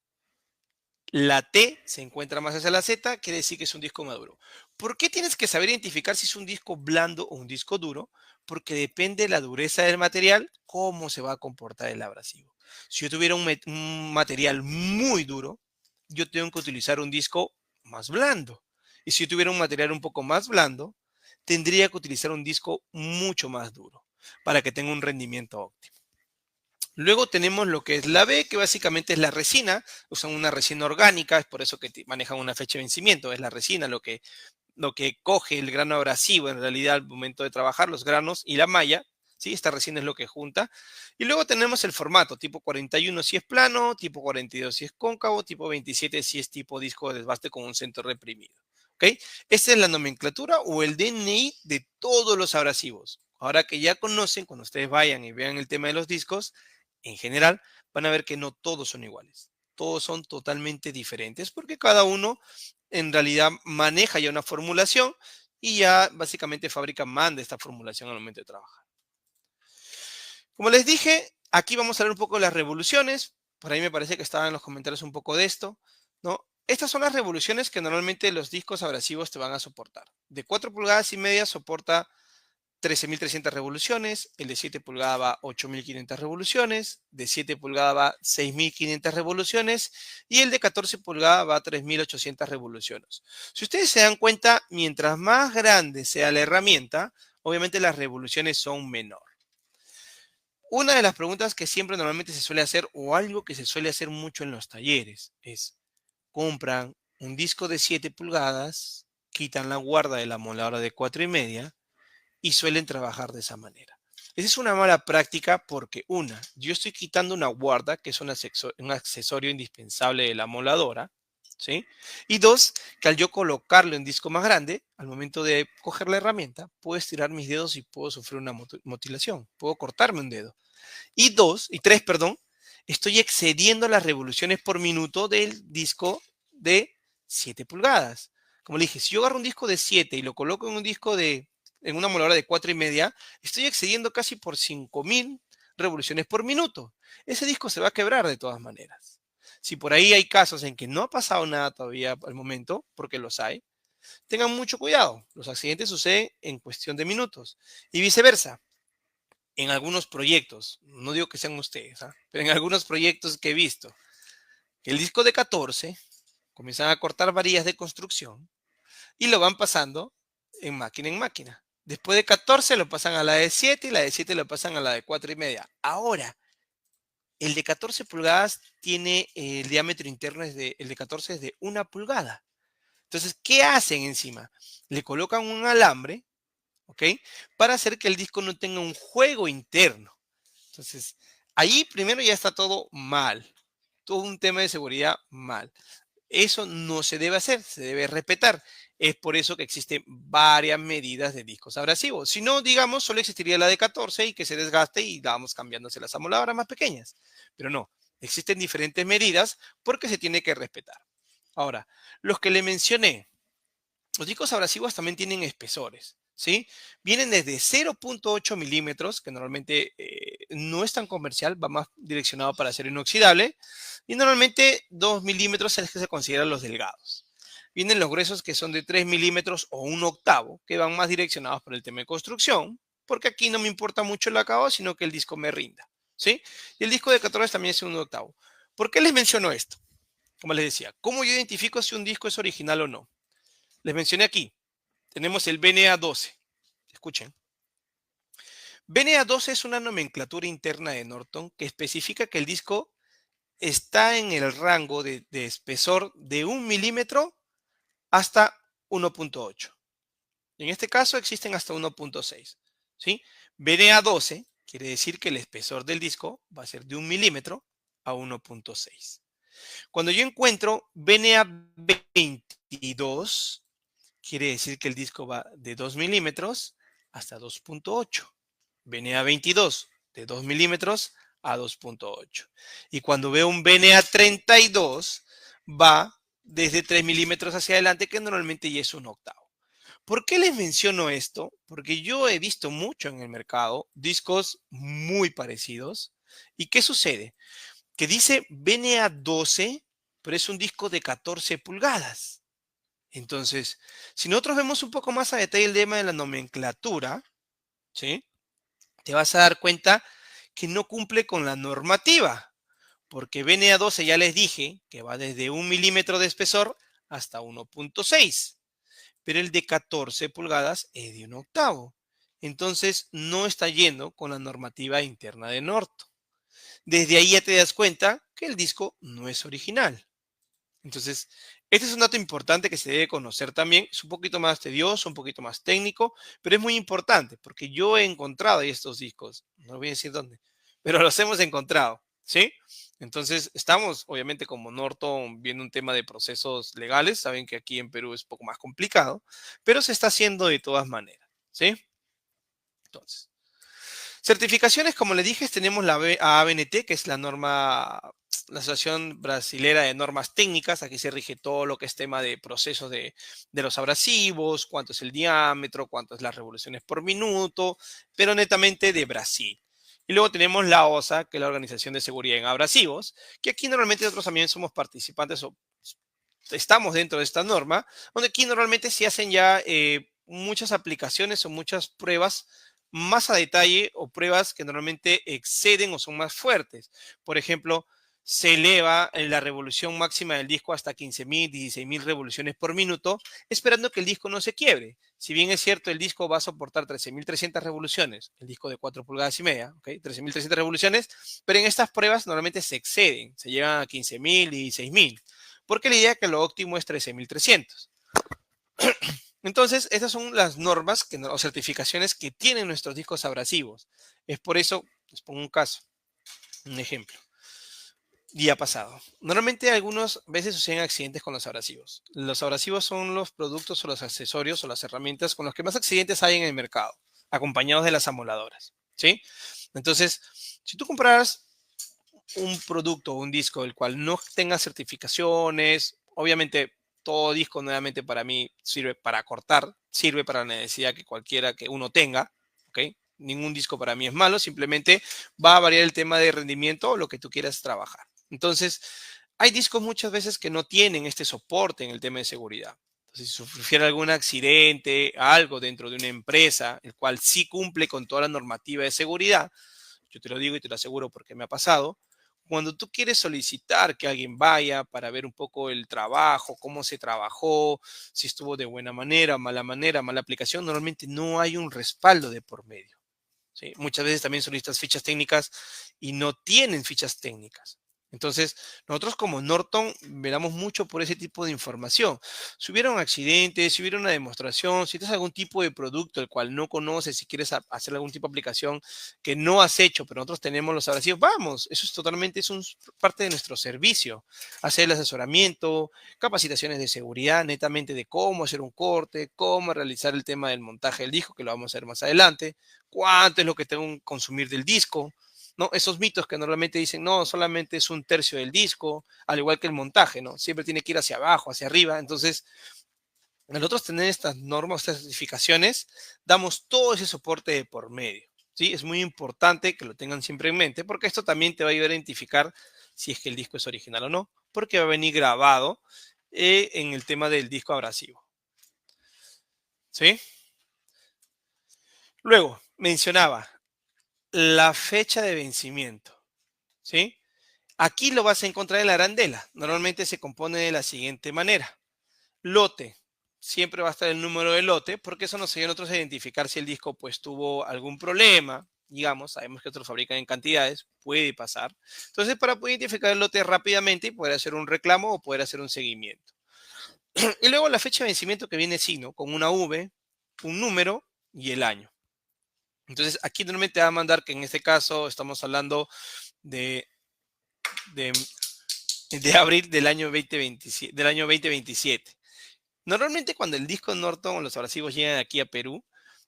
La T se encuentra más hacia la Z, quiere decir que es un disco maduro. ¿Por qué tienes que saber identificar si es un disco blando o un disco duro? Porque depende de la dureza del material, cómo se va a comportar el abrasivo. Si yo tuviera un material muy duro, yo tengo que utilizar un disco más blando. Y si yo tuviera un material un poco más blando, tendría que utilizar un disco mucho más duro para que tenga un rendimiento óptimo. Luego tenemos lo que es la B, que básicamente es la resina. Usan una resina orgánica, es por eso que manejan una fecha de vencimiento. Es la resina lo que coge el grano abrasivo en realidad al momento de trabajar, los granos y la malla. ¿Sí? Esta resina es lo que junta. Y luego tenemos el formato, tipo 41 si es plano, tipo 42 si es cóncavo, tipo 27 si es tipo disco de desbaste con un centro reprimido. ¿Ok? Esta es la nomenclatura o el DNI de todos los abrasivos. Ahora que ya conocen, cuando ustedes vayan y vean el tema de los discos, en general, van a ver que no todos son iguales. Todos son totalmente diferentes porque cada uno en realidad maneja ya una formulación y ya básicamente fábrica manda esta formulación al momento de trabajar. Como les dije, aquí vamos a ver un poco de las revoluciones. Por ahí me parece que estaba en los comentarios un poco de esto, ¿no? Estas son las revoluciones que normalmente los discos abrasivos te van a soportar. De 4 pulgadas y media soporta 13.300 revoluciones, el de 7 pulgadas va 8.500 revoluciones, de 7 pulgadas va 6.500 revoluciones y el de 14 pulgadas va 3.800 revoluciones. Si ustedes se dan cuenta, mientras más grande sea la herramienta, obviamente las revoluciones son menor. Una de las preguntas que siempre normalmente se suele hacer, o algo que se suele hacer mucho en los talleres, es: compran un disco de 7 pulgadas, quitan la guarda de la moladora de 4,5 y suelen trabajar de esa manera. Esa es una mala práctica porque, una, yo estoy quitando una guarda, que es un accesorio indispensable de la moladora, ¿sí? Y dos, que al yo colocarlo en disco más grande, al momento de coger la herramienta, puedo estirar mis dedos y puedo sufrir una mutilación, puedo cortarme un dedo. Y tres, perdón, estoy excediendo las revoluciones por minuto del disco de 7 pulgadas. Como le dije, si yo agarro un disco de 7 y lo coloco en una moladora de 4,5, estoy excediendo casi por 5.000 revoluciones por minuto. Ese disco se va a quebrar de todas maneras. Si por ahí hay casos en que no ha pasado nada todavía al momento, porque los hay, tengan mucho cuidado. Los accidentes suceden en cuestión de minutos. Y viceversa, en algunos proyectos, no digo que sean ustedes, pero en algunos proyectos que he visto, el disco de 14 comienzan a cortar varillas de construcción y lo van pasando en máquina. Después de 14 lo pasan a la de 7 y la de 7 lo pasan a la de 4,5. Ahora, el de 14 pulgadas tiene el diámetro interno, el de 14 es de 1 pulgada. Entonces, ¿qué hacen encima? Le colocan un alambre, ¿ok? Para hacer que el disco no tenga un juego interno. Entonces, ahí primero ya está todo mal. Todo un tema de seguridad mal. Eso no se debe hacer, se debe respetar. Es por eso que existen varias medidas de discos abrasivos. Si no, digamos, solo existiría la de 14 y que se desgaste y vamos cambiándose las amoladoras más pequeñas. Pero no, existen diferentes medidas porque se tiene que respetar. Ahora, los que le mencioné, los discos abrasivos también tienen espesores, ¿sí? Vienen desde 0,8 milímetros, que normalmente no es tan comercial, va más direccionado para acero inoxidable, y normalmente 2 milímetros es que se consideran los delgados. Vienen los gruesos, que son de 3 milímetros o 1/8, que van más direccionados para el tema de construcción, porque aquí no me importa mucho el acabado, sino que el disco me rinda, ¿sí? Y el disco de 14 también es 1/8. ¿Por qué les menciono esto? Como les decía, ¿cómo yo identifico si un disco es original o no? Les mencioné aquí, tenemos el BNA12. Escuchen. BNA12 es una nomenclatura interna de Norton que especifica que el disco está en el rango de espesor de 1 milímetro hasta 1,8. En este caso existen hasta 1,6. ¿Sí? BNA12 quiere decir que el espesor del disco va a ser de 1 milímetro a 1,6. Cuando yo encuentro BNA22, quiere decir que el disco va de 2 milímetros hasta 2,8. BNA 22 de 2 milímetros a 2,8. Y cuando veo un BNA 32, va desde 3 milímetros hacia adelante, que normalmente ya es 1/8. ¿Por qué les menciono esto? Porque yo he visto mucho en el mercado discos muy parecidos. ¿Y qué sucede? Que dice BNA 12, pero es un disco de 14 pulgadas. Entonces, si nosotros vemos un poco más a detalle el tema de la nomenclatura, ¿sí? Te vas a dar cuenta que no cumple con la normativa, porque BNA12 ya les dije que va desde 1 milímetro de espesor hasta 1,6, pero el de 14 pulgadas es de 1/8. Entonces, no está yendo con la normativa interna de Norton. Desde ahí ya te das cuenta que el disco no es original. Entonces, este es un dato importante que se debe conocer también. Es un poquito más tedioso, un poquito más técnico, pero es muy importante porque yo he encontrado ahí estos discos. No voy a decir dónde, pero los hemos encontrado, ¿sí? Entonces, estamos, obviamente, como Norton, viendo un tema de procesos legales. Saben que aquí en Perú es un poco más complicado, pero se está haciendo de todas maneras, ¿sí? Entonces, certificaciones, como le dije, tenemos la ABNT, que es la Asociación Brasilera de Normas Técnicas. Aquí se rige todo lo que es tema de procesos de los abrasivos, cuánto es el diámetro, cuánto es las revoluciones por minuto, pero netamente de Brasil. Y luego tenemos la OSA, que es la Organización de Seguridad en Abrasivos, que aquí normalmente nosotros también somos participantes o estamos dentro de esta norma, donde aquí normalmente se hacen ya muchas aplicaciones o muchas pruebas más a detalle, o pruebas que normalmente exceden o son más fuertes. Por ejemplo, se eleva la revolución máxima del disco hasta 15.000, 16.000 revoluciones por minuto, esperando que el disco no se quiebre. Si bien es cierto, el disco va a soportar 13.300 revoluciones, el disco de 4 pulgadas y media, ¿ok? 13.300 revoluciones, pero en estas pruebas normalmente se exceden, se llegan a 15.000 y 16.000, porque la idea es que lo óptimo es 13.300. Entonces, esas son las normas o certificaciones que tienen nuestros discos abrasivos. Es por eso, les pongo un caso, un ejemplo. Día pasado. Normalmente algunas veces suceden accidentes con los abrasivos. Los abrasivos son los productos o los accesorios o las herramientas con los que más accidentes hay en el mercado, acompañados de las amoladoras, ¿sí? Entonces, si tú compraras un producto o un disco del cual no tenga certificaciones, obviamente todo disco nuevamente para mí sirve para cortar, sirve para la necesidad que cualquiera que uno tenga, ¿ok? Ningún disco para mí es malo, simplemente va a variar el tema de rendimiento o lo que tú quieras trabajar. Entonces, hay discos muchas veces que no tienen este soporte en el tema de seguridad. Entonces, si sufriera algún accidente, algo dentro de una empresa, el cual sí cumple con toda la normativa de seguridad, yo te lo digo y te lo aseguro porque me ha pasado, cuando tú quieres solicitar que alguien vaya para ver un poco el trabajo, cómo se trabajó, si estuvo de buena manera, mala aplicación, normalmente no hay un respaldo de por medio. ¿Sí? Muchas veces también solicitas fichas técnicas y no tienen fichas técnicas. Entonces, nosotros como Norton velamos mucho por ese tipo de información. Si hubiera un accidente, si hubiera una demostración, si tienes algún tipo de producto el cual no conoces, si quieres hacer algún tipo de aplicación que no has hecho, pero nosotros tenemos los abrasivos, vamos, eso es totalmente, parte de nuestro servicio. Hacer el asesoramiento, capacitaciones de seguridad, netamente de cómo hacer un corte, cómo realizar el tema del montaje del disco, que lo vamos a ver más adelante, cuánto es lo que tengo que consumir del disco, ¿no? Esos mitos que normalmente dicen, no, solamente es un tercio del disco, al igual que el montaje, ¿no? Siempre tiene que ir hacia abajo, hacia arriba. Entonces, nosotros tener estas normas, estas certificaciones, damos todo ese soporte de por medio, ¿sí? Es muy importante que lo tengan siempre en mente, porque esto también te va a ayudar a identificar si es que el disco es original o no, porque va a venir grabado en el tema del disco abrasivo, ¿sí? Luego, mencionaba la fecha de vencimiento, ¿sí? Aquí lo vas a encontrar en la arandela. Normalmente se compone de la siguiente manera. Lote. Siempre va a estar el número de lote porque eso nos ayuda a nosotros a identificar si el disco pues tuvo algún problema. Digamos, sabemos que otros fabrican en cantidades, puede pasar. Entonces, para poder identificar el lote rápidamente y poder hacer un reclamo o poder hacer un seguimiento. Y luego la fecha de vencimiento que viene signo con una V, un número y el año. Entonces, aquí normalmente va a mandar que en este caso estamos hablando de de, de abril del año 2027, del año 2027. Normalmente cuando el disco Norton o los abrasivos llegan aquí a Perú,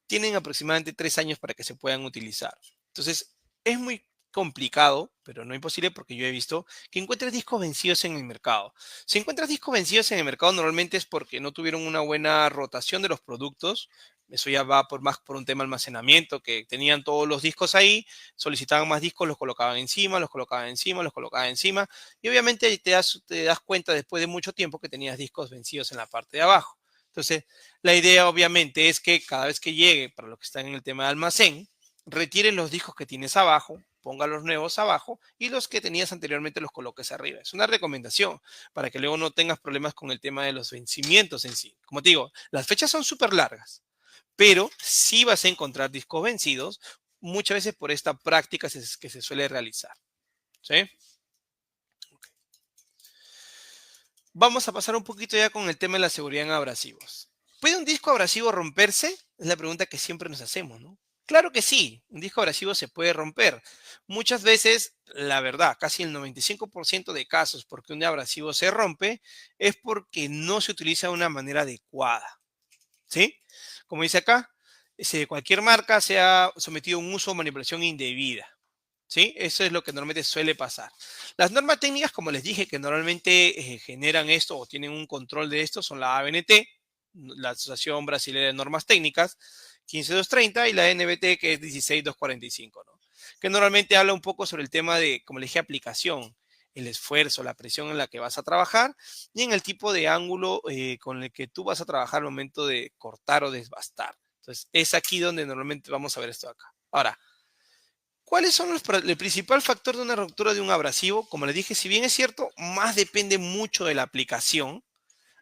tienen aproximadamente 3 años para que se puedan utilizar. Entonces, es muy complicado, pero no imposible porque yo he visto que encuentres discos vencidos en el mercado. Si encuentras discos vencidos en el mercado, normalmente es porque no tuvieron una buena rotación de los productos. Eso ya va más por un tema de almacenamiento, que tenían todos los discos ahí, solicitaban más discos, los colocaban encima, los colocaban encima, los colocaban encima, y obviamente te das cuenta después de mucho tiempo que tenías discos vencidos en la parte de abajo. Entonces, la idea obviamente es que cada vez que llegue, para los que están en el tema de almacén, retires los discos que tienes abajo, ponga los nuevos abajo y los que tenías anteriormente los coloques arriba. Es una recomendación para que luego no tengas problemas con el tema de los vencimientos en sí. Como te digo, las fechas son súper largas, pero sí vas a encontrar discos vencidos muchas veces por esta práctica que se suele realizar. ¿Sí? Okay. Vamos a pasar un poquito ya con el tema de la seguridad en abrasivos. ¿Puede un disco abrasivo romperse? Es la pregunta que siempre nos hacemos, ¿no? Claro que sí, un disco abrasivo se puede romper. Muchas veces, la verdad, casi el 95% de casos porque un abrasivo se rompe es porque no se utiliza de una manera adecuada. ¿Sí? Como dice acá, si cualquier marca se ha sometido a un uso o manipulación indebida. ¿Sí? Eso es lo que normalmente suele pasar. Las normas técnicas, como les dije, que normalmente generan esto o tienen un control de esto, son la ABNT, la Asociación Brasileña de Normas Técnicas, 15230, y la NBT, que es 16245, ¿no? Que normalmente habla un poco sobre el tema de, como les dije, aplicación, el esfuerzo, la presión en la que vas a trabajar y en el tipo de ángulo con el que tú vas a trabajar al momento de cortar o desbastar. Entonces, es aquí donde normalmente vamos a ver esto acá. Ahora, ¿Cuáles son el principal factor de una ruptura de un abrasivo? Como les dije, si bien es cierto, más depende mucho de la aplicación.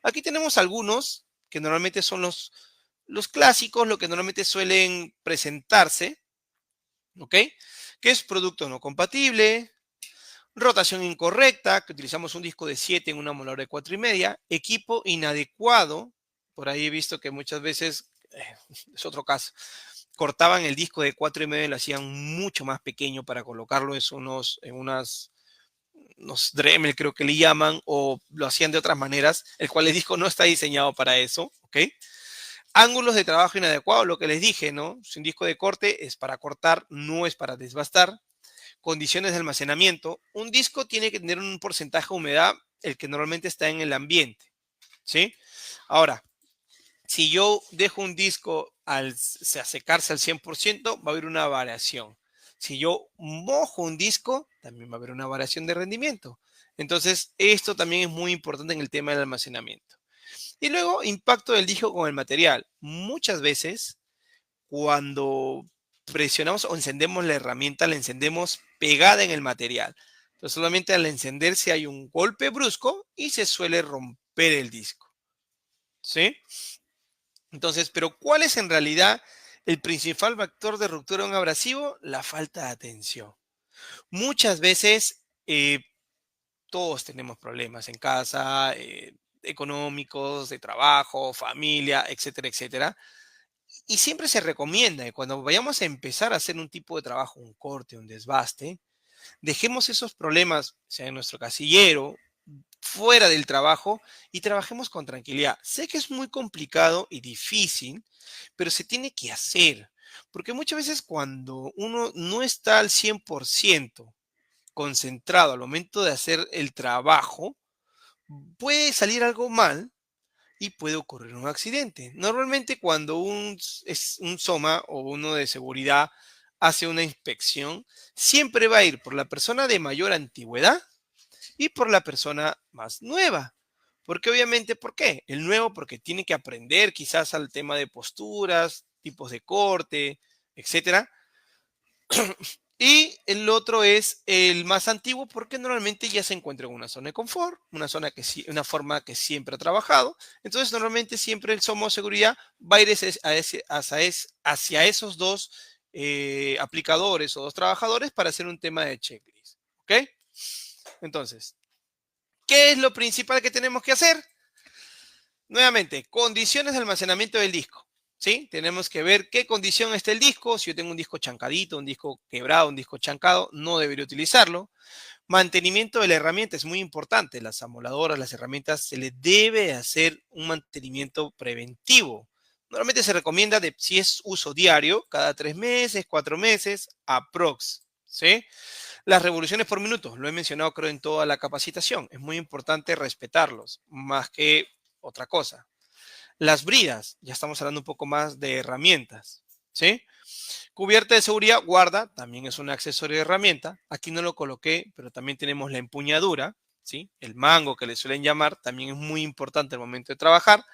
Aquí tenemos algunos que normalmente son los clásicos, lo que normalmente suelen presentarse, ¿ok? Que es producto no compatible, rotación incorrecta, que utilizamos un disco de 7 en una molar de 4,5, equipo inadecuado, por ahí he visto que muchas veces, es otro caso, cortaban el disco de 4,5 y lo hacían mucho más pequeño para colocarlo unos Dremel, creo que le llaman, o lo hacían de otras maneras, el cual el disco no está diseñado para eso, ¿ok? Ángulos de trabajo inadecuados, lo que les dije, ¿no? Si un disco de corte es para cortar, no es para desbastar. Condiciones de almacenamiento. Un disco tiene que tener un porcentaje de humedad, el que normalmente está en el ambiente, ¿sí? Ahora, si yo dejo un disco a secarse al 100%, va a haber una variación. Si yo mojo un disco, también va a haber una variación de rendimiento. Entonces, esto también es muy importante en el tema del almacenamiento. Y luego, impacto del disco con el material. Muchas veces, cuando presionamos o encendemos la herramienta, la encendemos pegada en el material. Entonces, solamente al encenderse hay un golpe brusco y se suele romper el disco, ¿sí? Entonces, pero ¿cuál es en realidad el principal factor de ruptura de un abrasivo? La falta de atención. Muchas veces todos tenemos problemas en casa, económicos, de trabajo, familia, etcétera, etcétera. Y siempre se recomienda que cuando vayamos a empezar a hacer un tipo de trabajo, un corte, un desbaste, dejemos esos problemas, sea en nuestro casillero, fuera del trabajo y trabajemos con tranquilidad. Sé que es muy complicado y difícil, pero se tiene que hacer, porque muchas veces cuando uno no está al 100% concentrado al momento de hacer el trabajo, puede salir algo mal y puede ocurrir un accidente. Normalmente cuando es un SOMA o uno de seguridad hace una inspección, siempre va a ir por la persona de mayor antigüedad y por la persona más nueva. Porque obviamente, ¿por qué? El nuevo porque tiene que aprender quizás al tema de posturas, tipos de corte, etcétera. Y el otro es el más antiguo porque normalmente ya se encuentra en una zona de confort, una zona una forma que siempre ha trabajado. Entonces, normalmente siempre el Somo Seguridad va a ir hacia esos dos aplicadores o dos trabajadores para hacer un tema de checklist. ¿Ok? Entonces, ¿qué es lo principal que tenemos que hacer? Nuevamente, condiciones de almacenamiento del disco. ¿Sí? Tenemos que ver qué condición está el disco. Si yo tengo un disco chancadito, un disco quebrado, un disco chancado, no debería utilizarlo. Mantenimiento de la herramienta es muy importante. Las amoladoras, las herramientas, se les debe hacer un mantenimiento preventivo. Normalmente se recomienda, si es uso diario, cada 3 meses, 4 meses, aprox. ¿Sí? Las revoluciones por minuto, lo he mencionado creo en toda la capacitación. Es muy importante respetarlos, más que otra cosa. Las bridas, ya estamos hablando un poco más de herramientas, ¿sí? Cubierta de seguridad, guarda, también es un accesorio de herramienta. Aquí no lo coloqué, pero también tenemos la empuñadura, ¿sí? El mango que le suelen llamar, también es muy importante al momento de trabajar.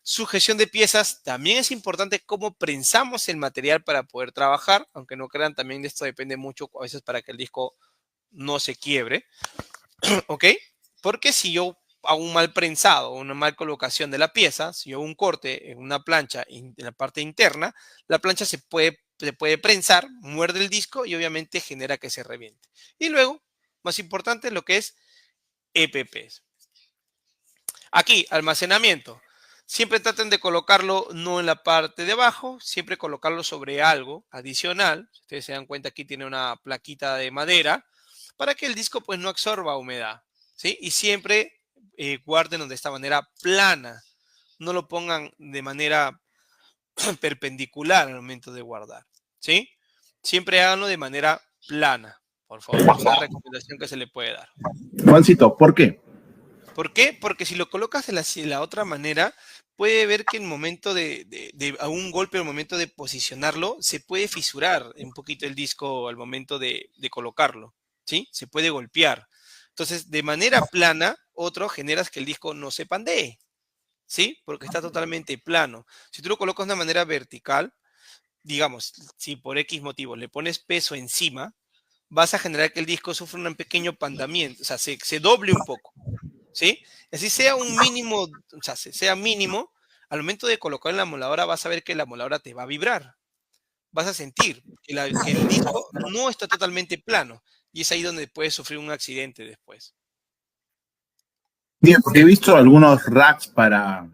Sujeción de piezas, también es importante cómo prensamos el material para poder trabajar, aunque no crean, también de esto depende mucho a veces para que el disco no se quiebre, ¿ok? Porque si yo hago un mal prensado, una mal colocación de la pieza, si yo hago un corte en una plancha en la parte interna, la plancha se puede prensar, muerde el disco y obviamente genera que se reviente. Y luego, más importante, lo que es EPPs. Aquí, almacenamiento. Siempre traten de colocarlo no en la parte de abajo, siempre colocarlo sobre algo adicional. Si ustedes se dan cuenta, aquí tiene una plaquita de madera para que el disco pues no absorba humedad, ¿sí? Y siempre guárdenlo de esta manera plana. No lo pongan de manera perpendicular al momento de guardar, ¿sí? Siempre háganlo de manera plana, por favor. Es una recomendación que se le puede dar. Juancito, ¿por qué? ¿Por qué? Porque si lo colocas de la otra manera, puede ver que en el momento a un golpe, al momento de posicionarlo, se puede fisurar un poquito el disco al momento de colocarlo, ¿sí? Se puede golpear. Entonces, de manera plana, generas que el disco no se pandee, ¿sí? Porque está totalmente plano. Si tú lo colocas de una manera vertical, digamos, si por X motivo le pones peso encima, vas a generar que el disco sufra un pequeño pandamiento, o sea, se doble un poco, ¿sí? Así sea un mínimo, o sea, sea mínimo, al momento de colocar en la moladora vas a ver que la moladora te va a vibrar, vas a sentir que el disco no está totalmente plano y es ahí donde puedes sufrir un accidente después. Bien, porque he visto algunos racks para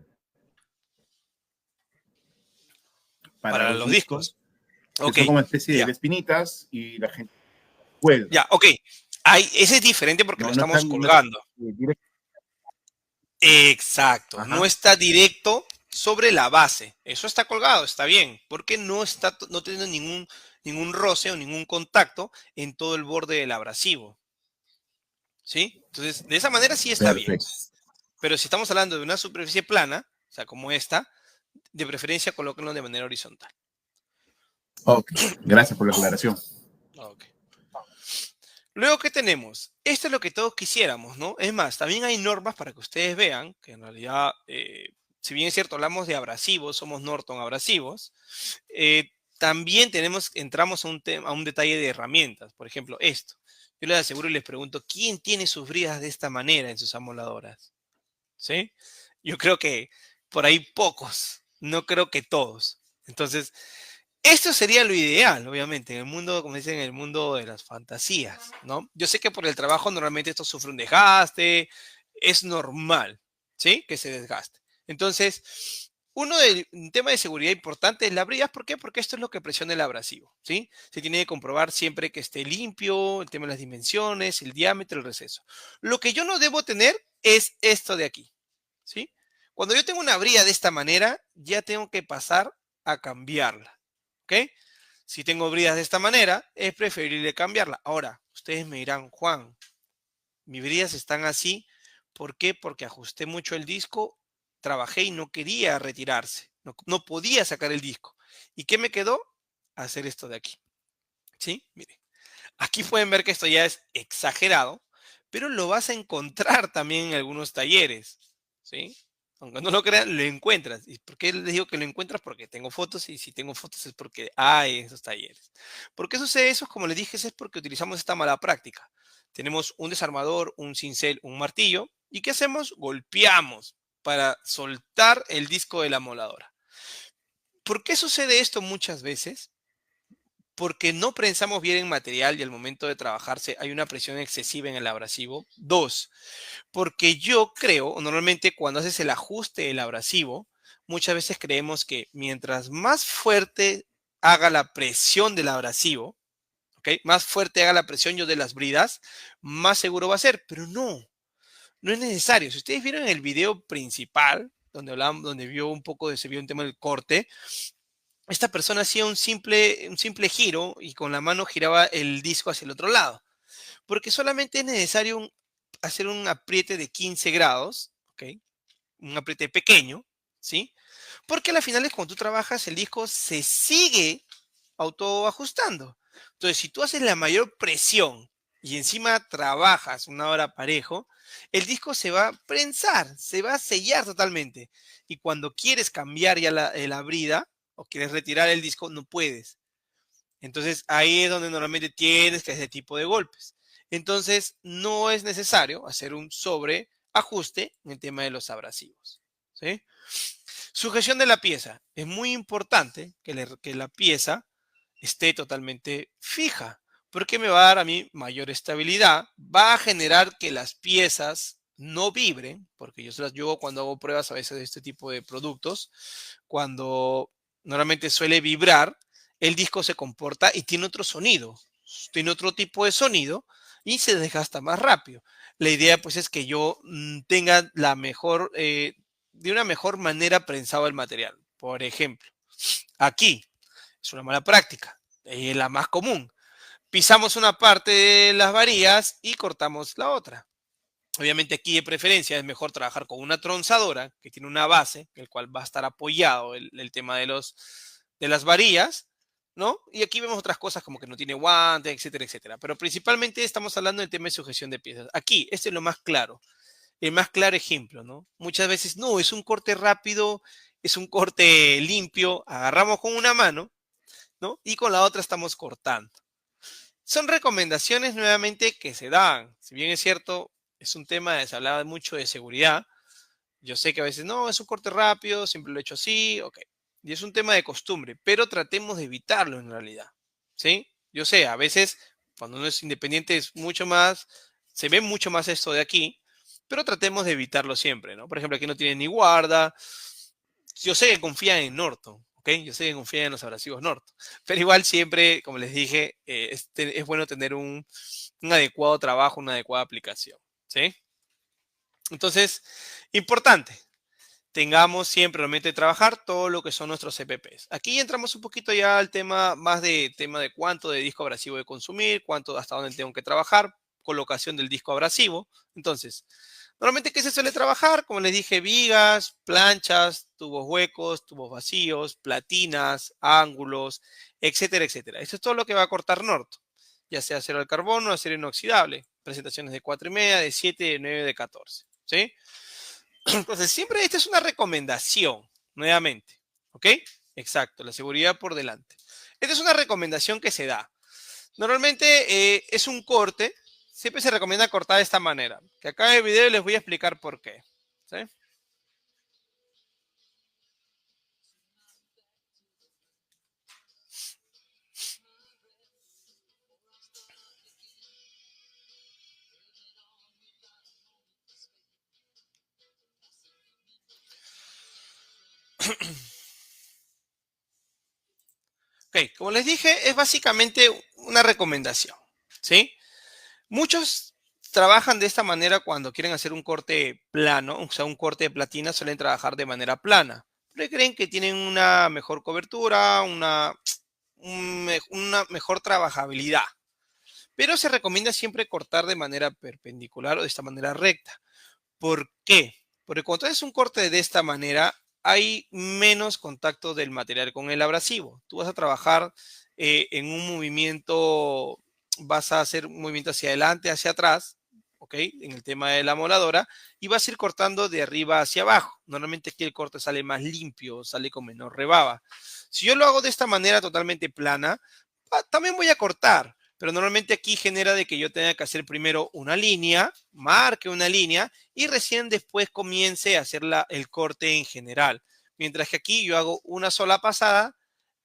Para los los discos, discos. que Ok, son como especie de ya, espinitas y la gente cuelga. ya, ok. Ese es diferente porque lo No, no estamos están, no están colgando. directo. Exacto, no Ajá, está directo sobre la base. Eso está colgado, está bien, porque no tiene ningún roce o ningún contacto en todo el borde del abrasivo, ¿sí? Entonces, de esa manera sí está bien. perfecto. Pero si estamos hablando de una superficie plana, o sea, como esta, de preferencia colóquenlo de manera horizontal. Ok, gracias por la aclaración. Ok. Luego, ¿qué tenemos? Esto es lo que todos quisiéramos, ¿no? Es más, también hay normas para que ustedes vean que en realidad, si bien es cierto, hablamos de abrasivos, somos Norton abrasivos, también entramos a un detalle de herramientas. Por ejemplo, esto. Yo les aseguro y les pregunto, ¿quién tiene sus bridas de esta manera en sus amoladoras? ¿Sí? Yo creo que por ahí pocos, no creo que todos. Entonces, esto sería lo ideal, obviamente, en el mundo, como dicen, en el mundo de las fantasías, ¿no? Yo sé que por el trabajo normalmente esto sufre un desgaste, es normal, ¿sí? Que se desgaste. Entonces, un tema de seguridad importante es la brida. ¿Por qué? Porque esto es lo que presiona el abrasivo, ¿sí? Se tiene que comprobar siempre que esté limpio, el tema de las dimensiones, el diámetro, el receso. Lo que yo no debo tener es esto de aquí, ¿sí? Cuando yo tengo una brida de esta manera, ya tengo que pasar a cambiarla. ¿Ok? Si tengo bridas de esta manera, es preferible cambiarla. Ahora, ustedes me dirán, Juan, mis bridas están así. ¿Por qué? Porque ajusté mucho el disco, trabajé y no quería retirarse. No podía sacar el disco. ¿Y qué me quedó? Hacer esto de aquí. ¿Sí? Miren. Aquí pueden ver que esto ya es exagerado, pero lo vas a encontrar también en algunos talleres. ¿Sí? Aunque no lo crean, lo encuentras. ¿Y por qué les digo que lo encuentras? Porque tengo fotos y si tengo fotos es porque hay esos talleres. ¿Por qué sucede eso? Como les dije, es porque utilizamos esta mala práctica. Tenemos un desarmador, un cincel, un martillo. ¿Y qué hacemos? Golpeamos para soltar el disco de la moladora. ¿Por qué sucede esto muchas veces? Porque no prensamos bien el material y al momento de trabajarse hay una presión excesiva en el abrasivo. Dos, porque yo creo, o normalmente cuando haces el ajuste del abrasivo, muchas veces creemos que mientras más fuerte haga la presión del abrasivo, ¿ok? Más fuerte haga la presión yo de las bridas, más seguro va a ser. Pero no, no es necesario. Si ustedes vieron el video principal, donde hablamos, donde se vio un tema del corte, esta persona hacía un simple giro y con la mano giraba el disco hacia el otro lado. Porque solamente es necesario hacer un apriete de 15 grados, ¿ok? Un apriete pequeño, ¿sí? Porque a la final es cuando tú trabajas, el disco se sigue autoajustando. Entonces, si tú haces la mayor presión y encima trabajas una hora parejo, el disco se va a prensar, se va a sellar totalmente. Y cuando quieres cambiar ya la brida o quieres retirar el disco, no puedes. Entonces, ahí es donde normalmente tienes que hacer ese tipo de golpes. Entonces, no es necesario hacer un sobreajuste en el tema de los abrasivos, ¿sí? Sujeción de la pieza. Es muy importante que la pieza esté totalmente fija, porque me va a dar a mí mayor estabilidad, va a generar que las piezas no vibren, porque yo cuando hago pruebas a veces de este tipo de productos, cuando normalmente suele vibrar, el disco se comporta y tiene otro sonido, tiene otro tipo de sonido y se desgasta más rápido. La idea pues es que yo tenga de una mejor manera prensado el material. Por ejemplo, aquí es una mala práctica, es la más común. Pisamos una parte de las varillas y cortamos la otra. Obviamente aquí de preferencia es mejor trabajar con una tronzadora que tiene una base, el cual va a estar apoyado el tema de las varillas, ¿no? Y aquí vemos otras cosas como que no tiene guante, etcétera, etcétera. Pero principalmente estamos hablando del tema de sujeción de piezas. Aquí, este es lo más claro, el más claro ejemplo, ¿no? Muchas veces, no, es un corte rápido, es un corte limpio, agarramos con una mano ¿no? Y con la otra estamos cortando. Son recomendaciones nuevamente que se dan. Si bien es cierto, es un tema, se hablaba mucho de seguridad. Yo sé que a veces no, es un corte rápido, siempre lo he hecho así, ok. Y es un tema de costumbre, pero tratemos de evitarlo en realidad, ¿sí? Yo sé, a veces cuando uno es independiente es mucho más, se ve mucho más esto de aquí, pero tratemos de evitarlo siempre, ¿no? Por ejemplo, aquí no tiene ni guarda. Yo sé que confían en Norton, ¿ok? Yo sé que confían en los abrasivos Norton, pero igual siempre, como les dije, es bueno tener un adecuado trabajo, una adecuada aplicación, ¿sí? Entonces, importante, tengamos siempre en mente de trabajar todo lo que son nuestros CPPs. Aquí entramos un poquito ya al tema más de tema de cuánto de disco abrasivo de consumir, cuánto hasta dónde tengo que trabajar, colocación del disco abrasivo. Entonces, normalmente, ¿qué se suele trabajar? Como les dije, vigas, planchas, tubos huecos, tubos vacíos, platinas, ángulos, etcétera, etcétera. Eso es todo lo que va a cortar Norton, ya sea acero al carbono o acero inoxidable. Presentaciones de 4,5, de 7, de 9, de 14. ¿Sí? Entonces, siempre esta es una recomendación, nuevamente. ¿Ok? Exacto, la seguridad por delante. Esta es una recomendación que se da. Normalmente es un corte. Siempre se recomienda cortar de esta manera. Que acá en el video les voy a explicar por qué. ¿Sí? Ok, como les dije, es básicamente una recomendación. ¿Sí? Muchos trabajan de esta manera cuando quieren hacer un corte plano, o sea, un corte de platina, suelen trabajar de manera plana. Porque creen que tienen una mejor cobertura, una mejor trabajabilidad. Pero se recomienda siempre cortar de manera perpendicular o de esta manera recta. ¿Por qué? Porque cuando haces un corte de esta manera, hay menos contacto del material con el abrasivo. Tú vas a trabajar en un movimiento, vas a hacer un movimiento hacia adelante, hacia atrás, ¿ok? En el tema de la moladora, y vas a ir cortando de arriba hacia abajo. Normalmente aquí el corte sale más limpio, sale con menor rebaba. Si yo lo hago de esta manera totalmente plana, también voy a cortar, pero normalmente aquí genera de que yo tenga que hacer primero una línea, marque una línea y recién después comience a hacer el corte en general. Mientras que aquí yo hago una sola pasada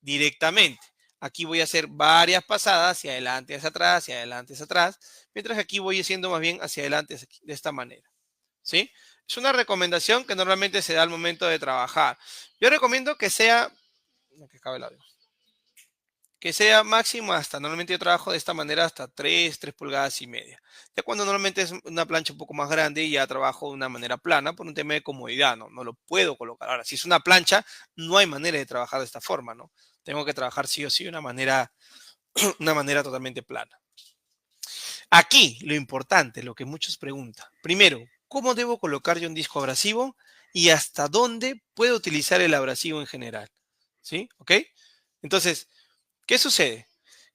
directamente. Aquí voy a hacer varias pasadas hacia adelante, hacia atrás, hacia adelante, hacia atrás, mientras que aquí voy haciendo más bien hacia adelante de esta manera. ¿Sí? Es una recomendación que normalmente se da al momento de trabajar. Yo recomiendo que sea, que acabe el audio, que sea máximo hasta, normalmente yo trabajo de esta manera hasta 3 pulgadas y media. Ya cuando normalmente es una plancha un poco más grande, ya trabajo de una manera plana por un tema de comodidad, ¿no? No lo puedo colocar. Ahora, si es una plancha, no hay manera de trabajar de esta forma, ¿no? Tengo que trabajar sí o sí de una manera totalmente plana. Aquí, lo importante, lo que muchos preguntan. Primero, ¿cómo debo colocar yo un disco abrasivo? Y hasta dónde puedo utilizar el abrasivo en general. ¿Sí? ¿Ok? Entonces, ¿qué sucede?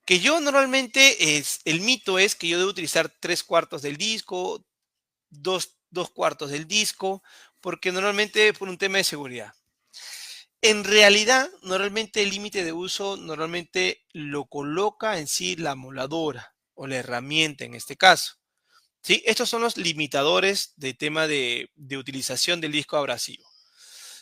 Que yo normalmente el mito es que yo debo utilizar 3/4 del disco, dos cuartos del disco, porque normalmente por un tema de seguridad. En realidad, normalmente el límite de uso normalmente lo coloca en sí la moladora o la herramienta en este caso. ¿Sí? Estos son los limitadores de tema de utilización del disco abrasivo.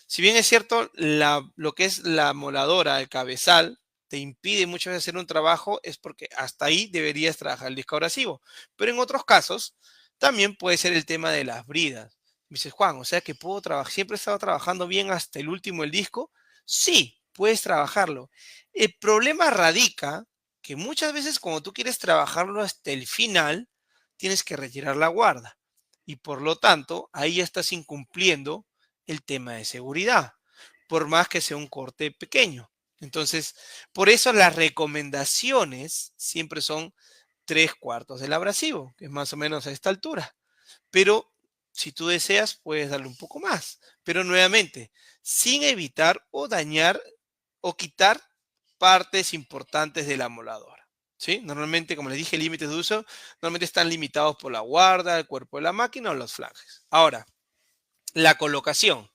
Si bien es cierto, lo que es la moladora, el cabezal, te impide muchas veces hacer un trabajo, es porque hasta ahí deberías trabajar el disco abrasivo. Pero en otros casos, también puede ser el tema de las bridas. Me dices, Juan, o sea que puedo trabajar, siempre he estado trabajando bien hasta el último el disco. Sí, puedes trabajarlo. El problema radica que muchas veces cuando tú quieres trabajarlo hasta el final, tienes que retirar la guarda. Y por lo tanto, ahí ya estás incumpliendo el tema de seguridad, por más que sea un corte pequeño. Entonces, por eso las recomendaciones siempre son 3/4 del abrasivo, que es más o menos a esta altura. Pero si tú deseas, puedes darle un poco más. Pero nuevamente, sin evitar o dañar o quitar partes importantes del amolador. ¿Sí? Normalmente, como les dije, límites de uso normalmente están limitados por la guarda, el cuerpo de la máquina o los flanges. Ahora, la colocación.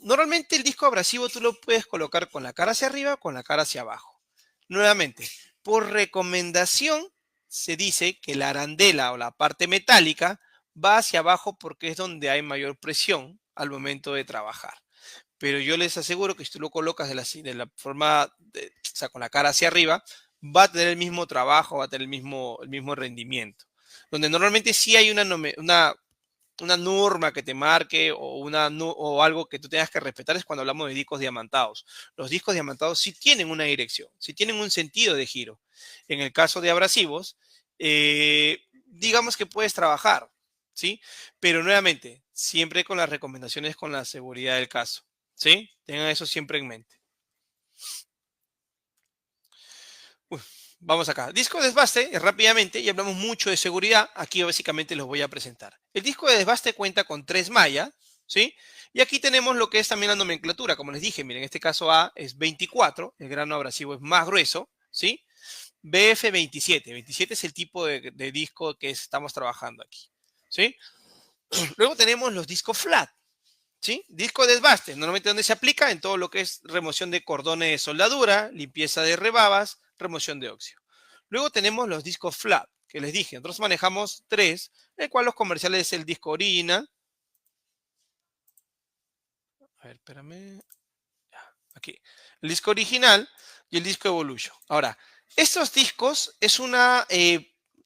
Normalmente el disco abrasivo tú lo puedes colocar con la cara hacia arriba o con la cara hacia abajo. Nuevamente, por recomendación se dice que la arandela o la parte metálica va hacia abajo porque es donde hay mayor presión al momento de trabajar. Pero yo les aseguro que si tú lo colocas de la forma, o sea, con la cara hacia arriba, va a tener el mismo trabajo, va a tener el mismo rendimiento. Donde normalmente sí hay una norma que te marque o algo que tú tengas que respetar es cuando hablamos de discos diamantados. Los discos diamantados sí tienen una dirección, sí tienen un sentido de giro. En el caso de abrasivos, digamos que puedes trabajar, ¿sí? Pero nuevamente, siempre con las recomendaciones con la seguridad del caso, ¿sí? Tengan eso siempre en mente. Uy, vamos acá. Disco de desbaste, rápidamente, ya hablamos mucho de seguridad. Aquí básicamente los voy a presentar. El disco de desbaste cuenta con 3 mallas, ¿sí? Y aquí tenemos lo que es también la nomenclatura. Como les dije, miren, en este caso A es 24, el grano abrasivo es más grueso, ¿sí? BF 27, 27 es el tipo de disco que estamos trabajando aquí, ¿sí? Luego tenemos los discos flat, ¿sí? Disco de desbaste, normalmente donde se aplica en todo lo que es remoción de cordones de soldadura, limpieza de rebabas, remoción de óxido. Luego tenemos los discos flat, que les dije, nosotros manejamos 3, el cual los comerciales es el disco original. A ver, espérame. Aquí. El disco original y el disco Evolution. Ahora, estos discos es una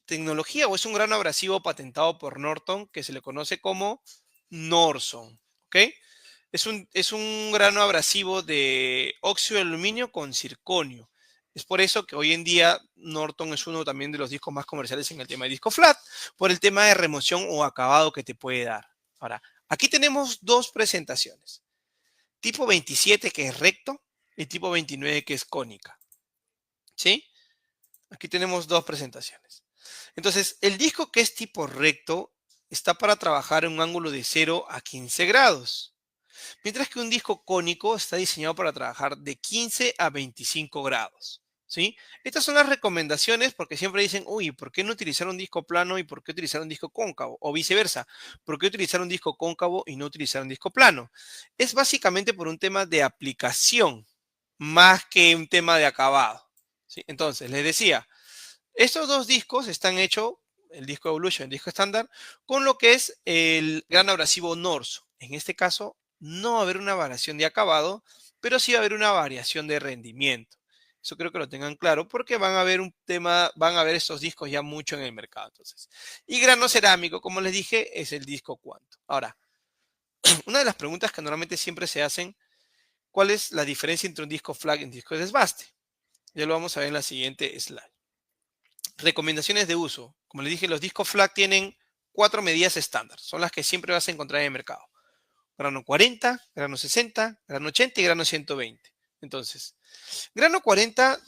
tecnología o es un grano abrasivo patentado por Norton que se le conoce como Norson. ¿Ok? Es un grano abrasivo de óxido de aluminio con circonio. Es por eso que hoy en día Norton es uno también de los discos más comerciales en el tema de disco flat, por el tema de remoción o acabado que te puede dar. Ahora, aquí tenemos 2 presentaciones. Tipo 27 que es recto y tipo 29 que es cónica. ¿Sí? Aquí tenemos 2 presentaciones. Entonces, el disco que es tipo recto está para trabajar en un ángulo de 0 a 15 grados. Mientras que un disco cónico está diseñado para trabajar de 15 a 25 grados. ¿Sí? Estas son las recomendaciones porque siempre dicen, uy, ¿por qué no utilizar un disco plano y por qué utilizar un disco cóncavo? O viceversa, ¿por qué utilizar un disco cóncavo y no utilizar un disco plano? Es básicamente por un tema de aplicación más que un tema de acabado. ¿Sí? Entonces, les decía, estos 2 discos están hechos, el disco Evolution, el disco estándar, con lo que es el gran abrasivo Norso. En este caso, no va a haber una variación de acabado, pero sí va a haber una variación de rendimiento. Eso creo que lo tengan claro porque van a ver un tema, van a ver estos discos ya mucho en el mercado. Entonces. Y grano cerámico, como les dije, es el disco Quantum. Ahora, una de las preguntas que normalmente siempre se hacen, ¿cuál es la diferencia entre un disco flag y un disco de desbaste? Ya lo vamos a ver en la siguiente slide. Recomendaciones de uso. Como les dije, los discos flat tienen 4 medidas estándar. Son las que siempre vas a encontrar en el mercado. Grano 40, grano 60, grano 80 y grano 120. Entonces, grano 40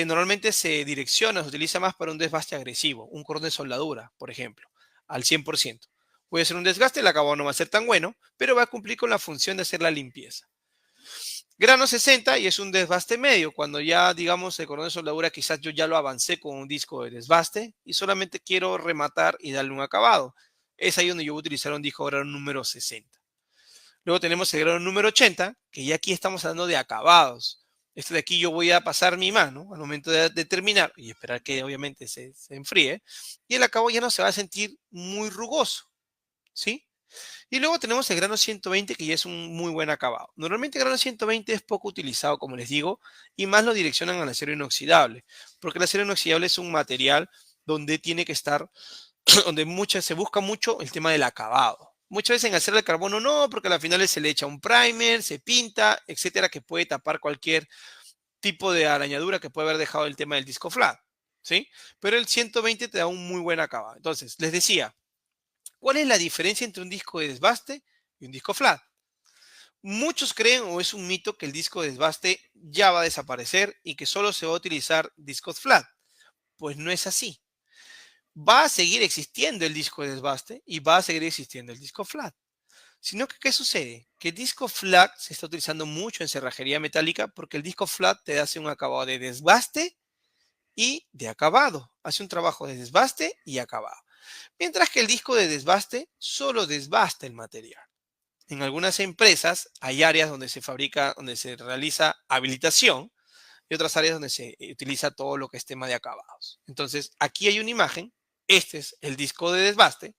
normalmente se direcciona, se utiliza más para un desbaste agresivo, un cordón de soldadura, por ejemplo, al 100%. Puede ser un desgaste, el acabado no va a ser tan bueno, pero va a cumplir con la función de hacer la limpieza. Grano 60 y es un desbaste medio. Cuando ya, digamos, el cordón de soldadura quizás yo ya lo avancé con un disco de desbaste y solamente quiero rematar y darle un acabado. Es ahí donde yo voy a utilizar un disco grano número 60. Luego tenemos el grano número 80, que ya aquí estamos hablando de acabados. Esto de aquí yo voy a pasar mi mano al momento de terminar y esperar que obviamente se enfríe. Y el acabado ya no se va a sentir muy rugoso, ¿sí? Y luego tenemos el grano 120, que ya es un muy buen acabado. Normalmente el grano 120 es poco utilizado, como les digo, y más lo direccionan al acero inoxidable, porque el acero inoxidable es un material donde tiene que estar, donde se busca mucho el tema del acabado. Muchas veces en acero de carbono no, porque al final se le echa un primer, se pinta, etcétera, que puede tapar cualquier tipo de arañadura que puede haber dejado el tema del disco flat, ¿sí? Pero el 120 te da un muy buen acabado. Entonces, les decía, ¿cuál es la diferencia entre un disco de desbaste y un disco flat? Muchos creen o es un mito que el disco de desbaste ya va a desaparecer y que solo se va a utilizar discos flat. Pues no es así. Va a seguir existiendo el disco de desbaste y va a seguir existiendo el disco flat. Sino que, ¿qué sucede? Que el disco flat se está utilizando mucho en cerrajería metálica porque el disco flat te hace un acabado de desbaste y de acabado. Hace un trabajo de desbaste y acabado. Mientras que el disco de desbaste solo desbasta el material. En algunas empresas hay áreas donde se fabrica, donde se realiza habilitación y otras áreas donde se utiliza todo lo que es tema de acabados. Entonces, aquí hay una imagen. Este es el disco de desbaste.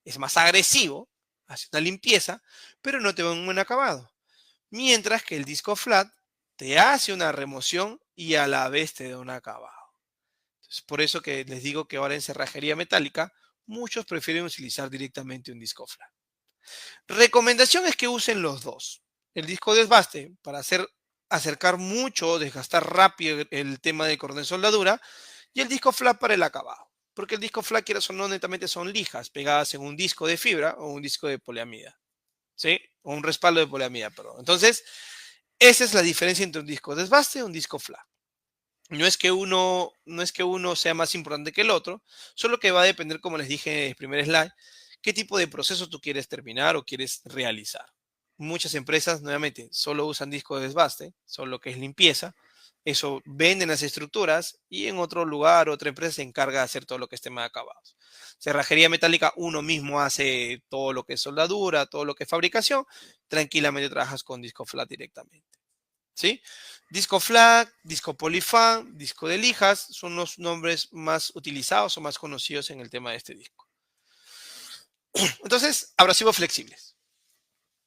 Es más agresivo, hace una limpieza, pero no te va un buen acabado. Mientras que el disco flat te hace una remoción y a la vez te da un acabado. Entonces, por eso que les digo que ahora en cerrajería metálica, muchos prefieren utilizar directamente un disco flat. Recomendación es que usen los dos. El disco desbaste para acercar mucho, desgastar rápido el tema de cordón de soldadura, y el disco flat para el acabado. Porque el disco flat, quieras o no, netamente son lijas pegadas en un disco de fibra o un disco de poliamida. ¿Sí? O un respaldo de poliamida, perdón. Entonces, esa es la diferencia entre un disco desbaste y un disco flat. No es que uno sea más importante que el otro, solo que va a depender, como les dije en el primer slide, qué tipo de proceso tú quieres terminar o quieres realizar. Muchas empresas, nuevamente, solo usan disco de desbaste, solo que es limpieza. Eso venden las estructuras y en otro lugar, otra empresa se encarga de hacer todo lo que es tema de acabados. Cerrajería metálica, uno mismo hace todo lo que es soldadura, todo lo que es fabricación. Tranquilamente trabajas con disco flat directamente. ¿Sí? Disco flat, disco polifan, disco de lijas son los nombres más utilizados o más conocidos en el tema de este disco. Entonces, abrasivos flexibles.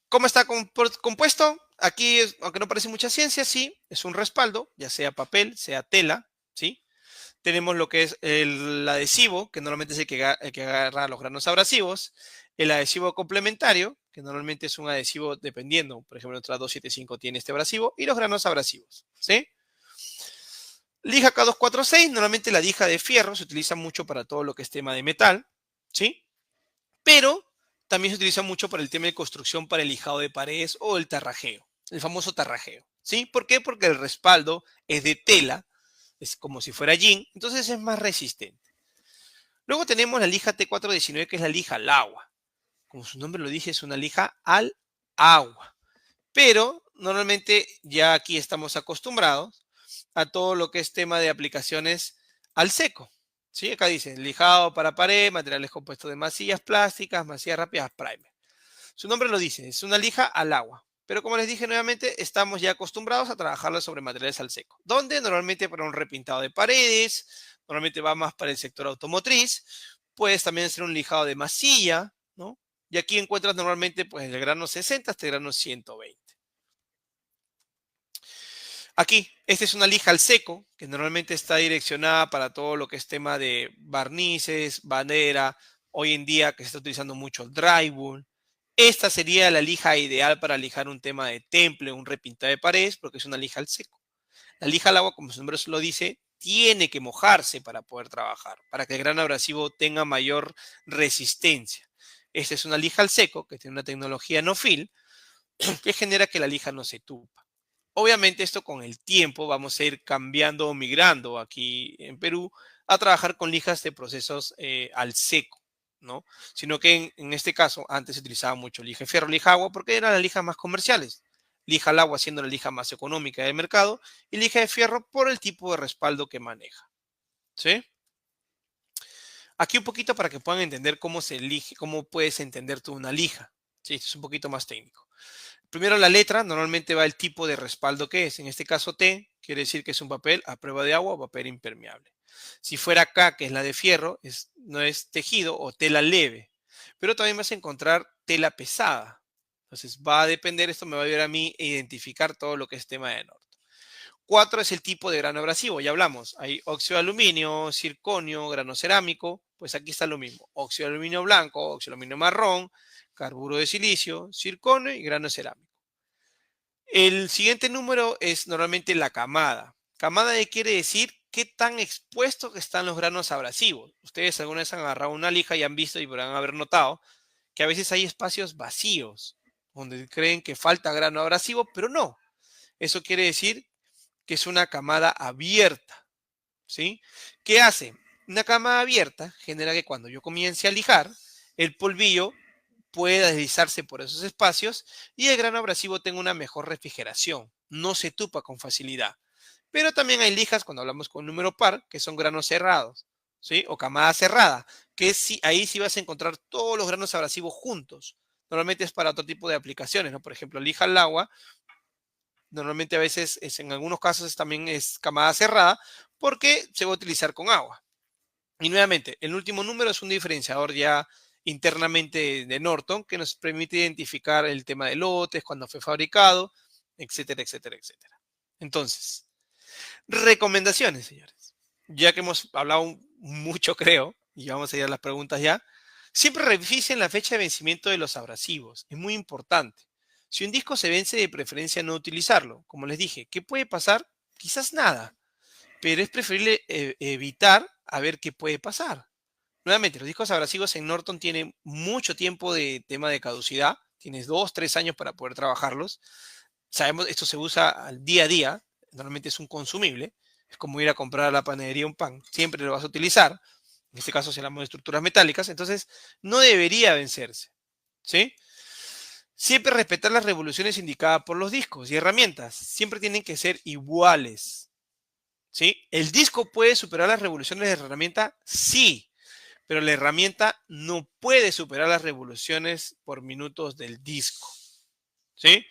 ¿Cómo está compuesto? Aquí, aunque no parece mucha ciencia, sí, es un respaldo, ya sea papel, sea tela, ¿sí? Tenemos lo que es el adhesivo, que normalmente es el que agarra los granos abrasivos, el adhesivo complementario, que normalmente es un adhesivo dependiendo, por ejemplo, nuestra 275 tiene este abrasivo, y los granos abrasivos, ¿sí? Lija K246, normalmente la lija de fierro se utiliza mucho para todo lo que es tema de metal, ¿sí? Pero también se utiliza mucho para el tema de construcción, para el lijado de paredes o el tarrajeo, el famoso tarrajeo, ¿sí? ¿Por qué? Porque el respaldo es de tela, es como si fuera jean, entonces es más resistente. Luego tenemos la lija T419, que es la lija al agua. Como su nombre lo dice, es una lija al agua. Pero normalmente ya aquí estamos acostumbrados a todo lo que es tema de aplicaciones al seco. ¿Sí? Acá dice lijado para pared, materiales compuestos de masillas plásticas, masillas rápidas, primer. Su nombre lo dice, es una lija al agua. Pero como les dije nuevamente, estamos ya acostumbrados a trabajarla sobre materiales al seco. Donde normalmente para un repintado de paredes, normalmente va más para el sector automotriz, puedes también hacer un lijado de masilla, ¿no? Y aquí encuentras normalmente pues el grano 60 hasta el grano 120. Aquí, esta es una lija al seco, que normalmente está direccionada para todo lo que es tema de barnices, bandera, hoy en día que se está utilizando mucho el drywall. Esta sería la lija ideal para lijar un tema de temple, un repintado de paredes, porque es una lija al seco. La lija al agua, como su nombre lo dice, tiene que mojarse para poder trabajar, para que el grano abrasivo tenga mayor resistencia. Esta es una lija al seco, que tiene una tecnología no-fill, que genera que la lija no se tupa. Obviamente esto con el tiempo vamos a ir cambiando o migrando aquí en Perú a trabajar con lijas de procesos al seco, ¿no? Sino que en este caso antes se utilizaba mucho lija de fierro, lija agua, porque eran las lijas más comerciales. Lija al agua siendo la lija más económica del mercado y lija de fierro por el tipo de respaldo que maneja, ¿sí? Aquí un poquito para que puedan entender cómo se elige, cómo puedes entender tú una lija. Sí, esto es un poquito más técnico. Primero la letra, normalmente va el tipo de respaldo que es. En este caso T, quiere decir que es un papel a prueba de agua o papel impermeable. Si fuera K, que es la de fierro, no es tejido o tela leve. Pero también vas a encontrar tela pesada. Entonces va a depender, esto me va a ayudar a mí a identificar todo lo que es tema de norte. 4 es el tipo de grano abrasivo, ya hablamos. Hay óxido de aluminio, circonio, grano cerámico. Pues aquí está lo mismo. Óxido de aluminio blanco, óxido de aluminio marrón, carburo de silicio, circonio y grano cerámico. El siguiente número es normalmente la camada. Camada quiere decir qué tan expuestos están los granos abrasivos. Ustedes alguna vez han agarrado una lija y han visto y podrán haber notado que a veces hay espacios vacíos donde creen que falta grano abrasivo, pero no. Eso quiere decir que es una camada abierta, ¿sí? ¿Qué hace? Una camada abierta genera que cuando yo comience a lijar, el polvillo pueda deslizarse por esos espacios y el grano abrasivo tenga una mejor refrigeración, no se tupa con facilidad. Pero también hay lijas, cuando hablamos con número par, que son granos cerrados, ¿sí? O camada cerrada, que ahí sí vas a encontrar todos los granos abrasivos juntos. Normalmente es para otro tipo de aplicaciones, ¿no? Por ejemplo, lija al agua, normalmente a veces, en algunos casos también es camada cerrada, porque se va a utilizar con agua. Y nuevamente, el último número es un diferenciador ya internamente de Norton que nos permite identificar el tema de lotes, cuándo fue fabricado, etcétera, etcétera, etcétera. Entonces, recomendaciones, señores. Ya que hemos hablado mucho, creo, y vamos a ir a las preguntas ya. Siempre revisen la fecha de vencimiento de los abrasivos. Es muy importante. Si un disco se vence, de preferencia no utilizarlo. Como les dije, ¿qué puede pasar? Quizás nada, pero es preferible evitar a ver qué puede pasar. Nuevamente, los discos abrasivos en Norton tienen mucho tiempo de tema de caducidad. Tienes 2, 3 años para poder trabajarlos. Sabemos, esto se usa al día a día. Normalmente es un consumible. Es como ir a comprar a la panadería un pan. Siempre lo vas a utilizar. En este caso, si hablamos de estructuras metálicas. Entonces, no debería vencerse. ¿Sí? Siempre respetar las revoluciones indicadas por los discos y herramientas. Siempre tienen que ser iguales. ¿Sí? ¿El disco puede superar las revoluciones de la herramienta? Sí, pero la herramienta no puede superar las revoluciones por minutos del disco. ¿Sí?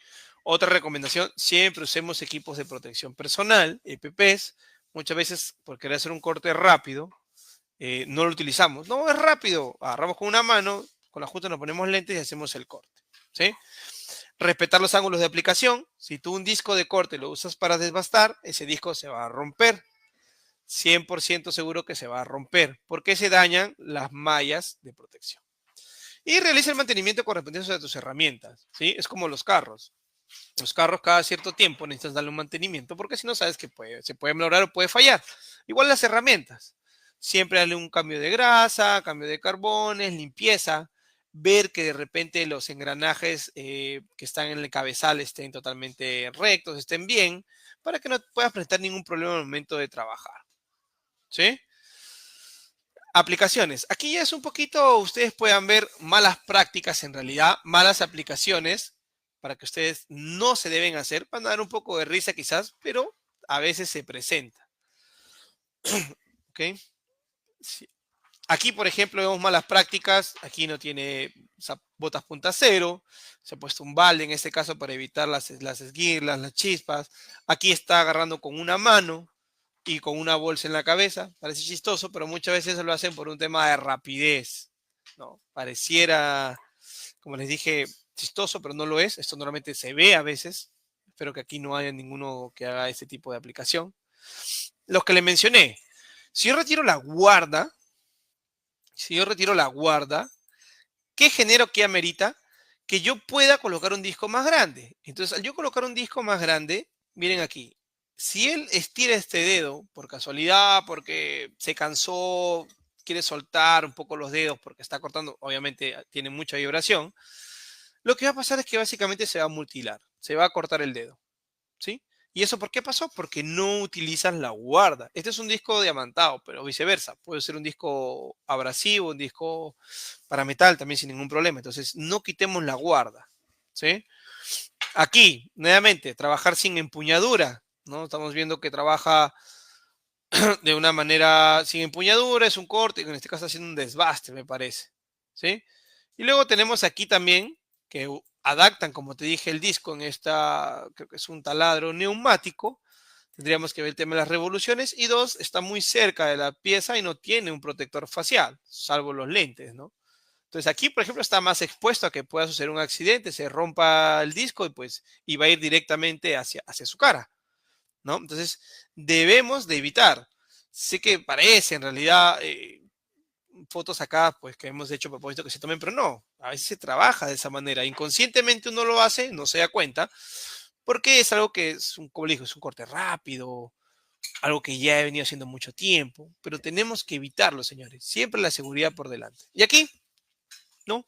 Otra recomendación, siempre usemos equipos de protección personal, EPPs. Muchas veces, por querer hacer un corte rápido, no lo utilizamos. No, es rápido. Agarramos con una mano, con la justa nos ponemos lentes y hacemos el corte. ¿Sí? Respetar los ángulos de aplicación. Si tú un disco de corte lo usas para desbastar, ese disco se va a romper. 100% seguro que se va a romper porque se dañan las mallas de protección. Y realiza el mantenimiento correspondiente a tus herramientas. ¿Sí? Es como los carros. Los carros cada cierto tiempo necesitas darle un mantenimiento porque si no sabes que se puede mejorar o puede fallar. Igual las herramientas. Siempre darle un cambio de grasa, cambio de carbones, limpieza. Ver que de repente los engranajes que están en el cabezal estén totalmente rectos, estén bien, para que no puedas presentar ningún problema al momento de trabajar. ¿Sí? Aplicaciones. Aquí ya es un poquito, ustedes puedan ver malas prácticas en realidad, malas aplicaciones para que ustedes no se deben hacer. Van a dar un poco de risa quizás, pero a veces se presenta. ¿Ok? Sí. Aquí, por ejemplo, vemos malas prácticas. Aquí no tiene botas punta cero. Se ha puesto un balde en este caso para evitar las esquirlas, las chispas. Aquí está agarrando con una mano y con una bolsa en la cabeza. Parece chistoso, pero muchas veces lo hacen por un tema de rapidez, ¿no? Pareciera, como les dije, chistoso, pero no lo es. Esto normalmente se ve a veces. Espero que aquí no haya ninguno que haga este tipo de aplicación. Los que les mencioné. Si yo retiro la guarda, ¿qué genero que amerita? Que yo pueda colocar un disco más grande. Entonces, al yo colocar un disco más grande, miren aquí, si él estira este dedo por casualidad, porque se cansó, quiere soltar un poco los dedos porque está cortando, obviamente tiene mucha vibración, lo que va a pasar es que básicamente se va a mutilar, se va a cortar el dedo, ¿sí? ¿Y eso por qué pasó? Porque no utilizas la guarda. Este es un disco diamantado, pero viceversa. Puede ser un disco abrasivo, un disco para metal también sin ningún problema. Entonces, no quitemos la guarda, ¿sí? Aquí, nuevamente, trabajar sin empuñadura, ¿no? Estamos viendo que trabaja de una manera sin empuñadura, es un corte, en este caso haciendo un desbaste, me parece, ¿sí? Y luego tenemos aquí también que adaptan, como te dije, el disco en esta, creo que es un taladro neumático. Tendríamos que ver el tema de las revoluciones. Y dos, está muy cerca de la pieza y no tiene un protector facial, salvo los lentes, ¿no? Entonces aquí, por ejemplo, está más expuesto a que pueda suceder un accidente, se rompa el disco y pues y va a ir directamente hacia su cara, ¿no? Entonces debemos de evitar. Sé que parece en realidad fotos acá, pues que hemos hecho a propósito que se tomen, pero no, a veces se trabaja de esa manera. Inconscientemente uno lo hace, no se da cuenta, porque es algo que es un, como le digo, es un corte rápido, algo que ya he venido haciendo mucho tiempo, pero tenemos que evitarlo, señores. Siempre la seguridad por delante. Y aquí, ¿no?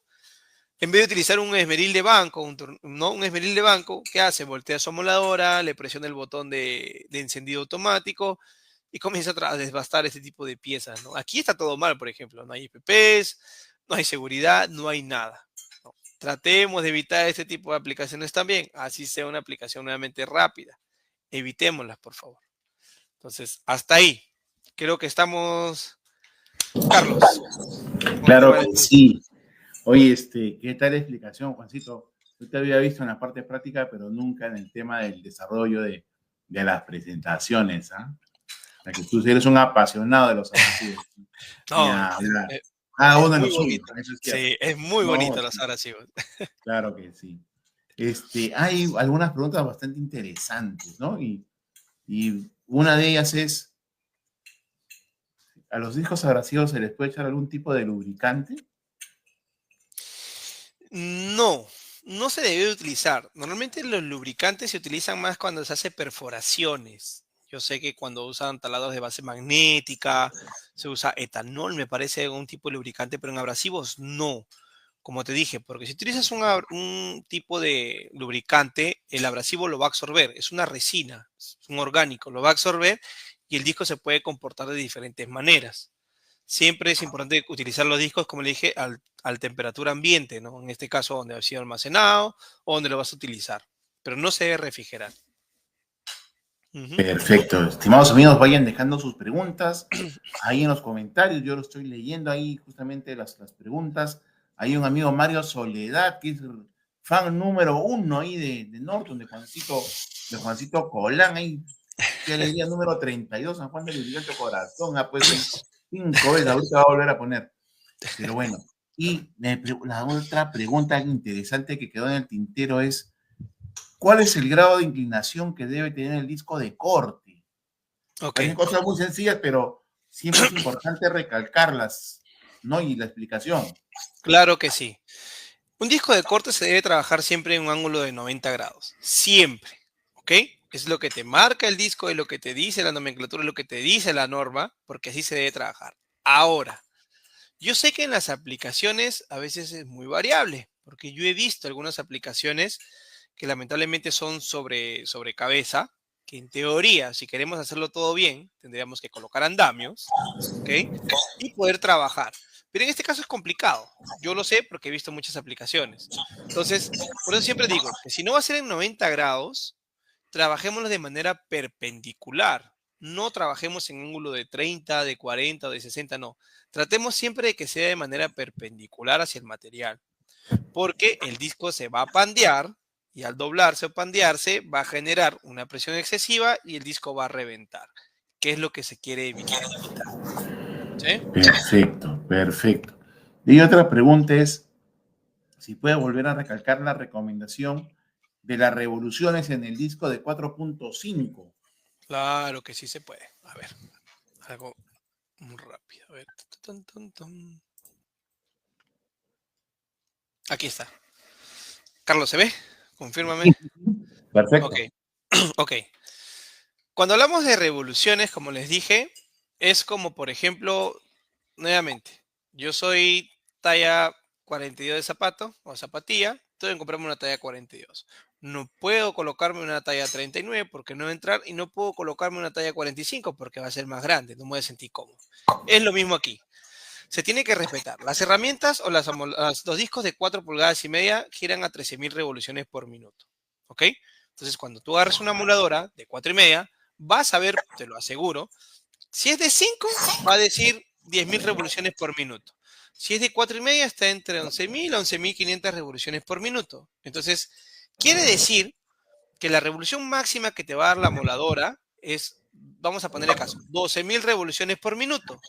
En vez de utilizar un esmeril de banco, ¿no? Un esmeril de banco, ¿qué hace? Voltea su amoladora, le presiona el botón de encendido automático y comienza a desbastar este tipo de piezas, ¿no? Aquí está todo mal, por ejemplo. No hay EPPs, no hay seguridad, no hay nada, ¿no? Tratemos de evitar este tipo de aplicaciones también, así sea una aplicación nuevamente rápida. Evitémoslas, por favor. Entonces, hasta ahí. Creo que estamos, Carlos, con el tema Claro del que disco. sí. Oye, ¿qué tal la explicación, Juancito? Yo te había visto en la parte práctica, pero nunca en el tema del desarrollo de las presentaciones, ¿ah? O sea, que tú eres un apasionado de los abrasivos. No, Ya, ya. es, Cada es uno en lo muy suyo, bonito. eso es cierto. Sí, es muy No, bonito los sí, abrasivos. claro que sí. Hay algunas preguntas bastante interesantes, ¿no? Y una de ellas es, ¿a los discos abrasivos se les puede echar algún tipo de lubricante? No, no se debe utilizar. Normalmente los lubricantes se utilizan más cuando se hace perforaciones. Yo sé que cuando usan taladros de base magnética, se usa etanol, me parece un tipo de lubricante, pero en abrasivos no. Como te dije, porque si utilizas un tipo de lubricante, el abrasivo lo va a absorber. Es una resina, es un orgánico, lo va a absorber y el disco se puede comportar de diferentes maneras. Siempre es importante utilizar los discos, como le dije, al temperatura ambiente, ¿no? En este caso, donde ha sido almacenado o donde lo vas a utilizar. Pero no se debe refrigerar. Ujú. Perfecto. Estimados amigos, vayan dejando sus preguntas ahí en los comentarios. Yo lo estoy leyendo ahí justamente las preguntas. Hay un amigo Mario Soledad, que es fan número uno ahí de Norton, de Juancito Colán, ahí, qué alegría, número 32, San Juan del Urigancho Corazón, ha puesto ahí 5 veces, ahorita va a volver a poner. Pero bueno, la otra pregunta interesante que quedó en el tintero es, ¿cuál es el grado de inclinación que debe tener el disco de corte? Ok, Parecen cosas muy sencillas, pero siempre es importante recalcarlas, ¿no? Y la explicación. claro que sí. Un disco de corte se debe trabajar siempre en un ángulo de 90 grados. Siempre. ¿Ok? Es lo que te marca el disco, es lo que te dice la nomenclatura, es lo que te dice la norma, porque así se debe trabajar. Ahora, yo sé que en las aplicaciones a veces es muy variable, porque yo he visto algunas aplicaciones que lamentablemente son sobre cabeza, que en teoría, si queremos hacerlo todo bien, tendríamos que colocar andamios, ¿ok? Y poder trabajar. Pero en este caso es complicado. Yo lo sé porque he visto muchas aplicaciones. Entonces, por eso siempre digo que si no va a ser en 90 grados, trabajémoslo de manera perpendicular. No trabajemos en ángulo de 30, de 40 o de 60, no. Tratemos siempre de que sea de manera perpendicular hacia el material, porque el disco se va a pandear y al doblarse o pandearse va a generar una presión excesiva y el disco va a reventar, que es lo que se quiere evitar. ¿Sí? Perfecto, perfecto. Y otra pregunta es, si puede volver a recalcar la recomendación de las revoluciones en el disco de 4.5. Claro que sí se puede. A ver, algo muy rápido. A ver. Tun, tun, tun. Aquí está. Carlos, ¿se ve? Confírmame. Ok, Perfecto. ok. Cuando hablamos de revoluciones, como les dije, es como, por ejemplo, nuevamente, yo soy talla 42 de zapato o zapatilla, tengo que comprarme una talla 42. No puedo colocarme una talla 39 porque no va a entrar y no puedo colocarme una talla 45 porque va a ser más grande, no me voy a sentir cómodo. Es lo mismo aquí. Se tiene que respetar. Las herramientas o los discos de 4 pulgadas y media giran a 13.000 revoluciones por minuto. ¿Ok? Entonces, cuando tú agarres una emuladora de 4 y media, vas a ver, te lo aseguro, si es de 5, va a decir 10.000 revoluciones por minuto. Si es de 4 y media, está entre 11.000 a 11.500 revoluciones por minuto. Entonces, quiere decir que la revolución máxima que te va a dar la emuladora es, vamos a ponerle caso, 12.000 revoluciones por minuto.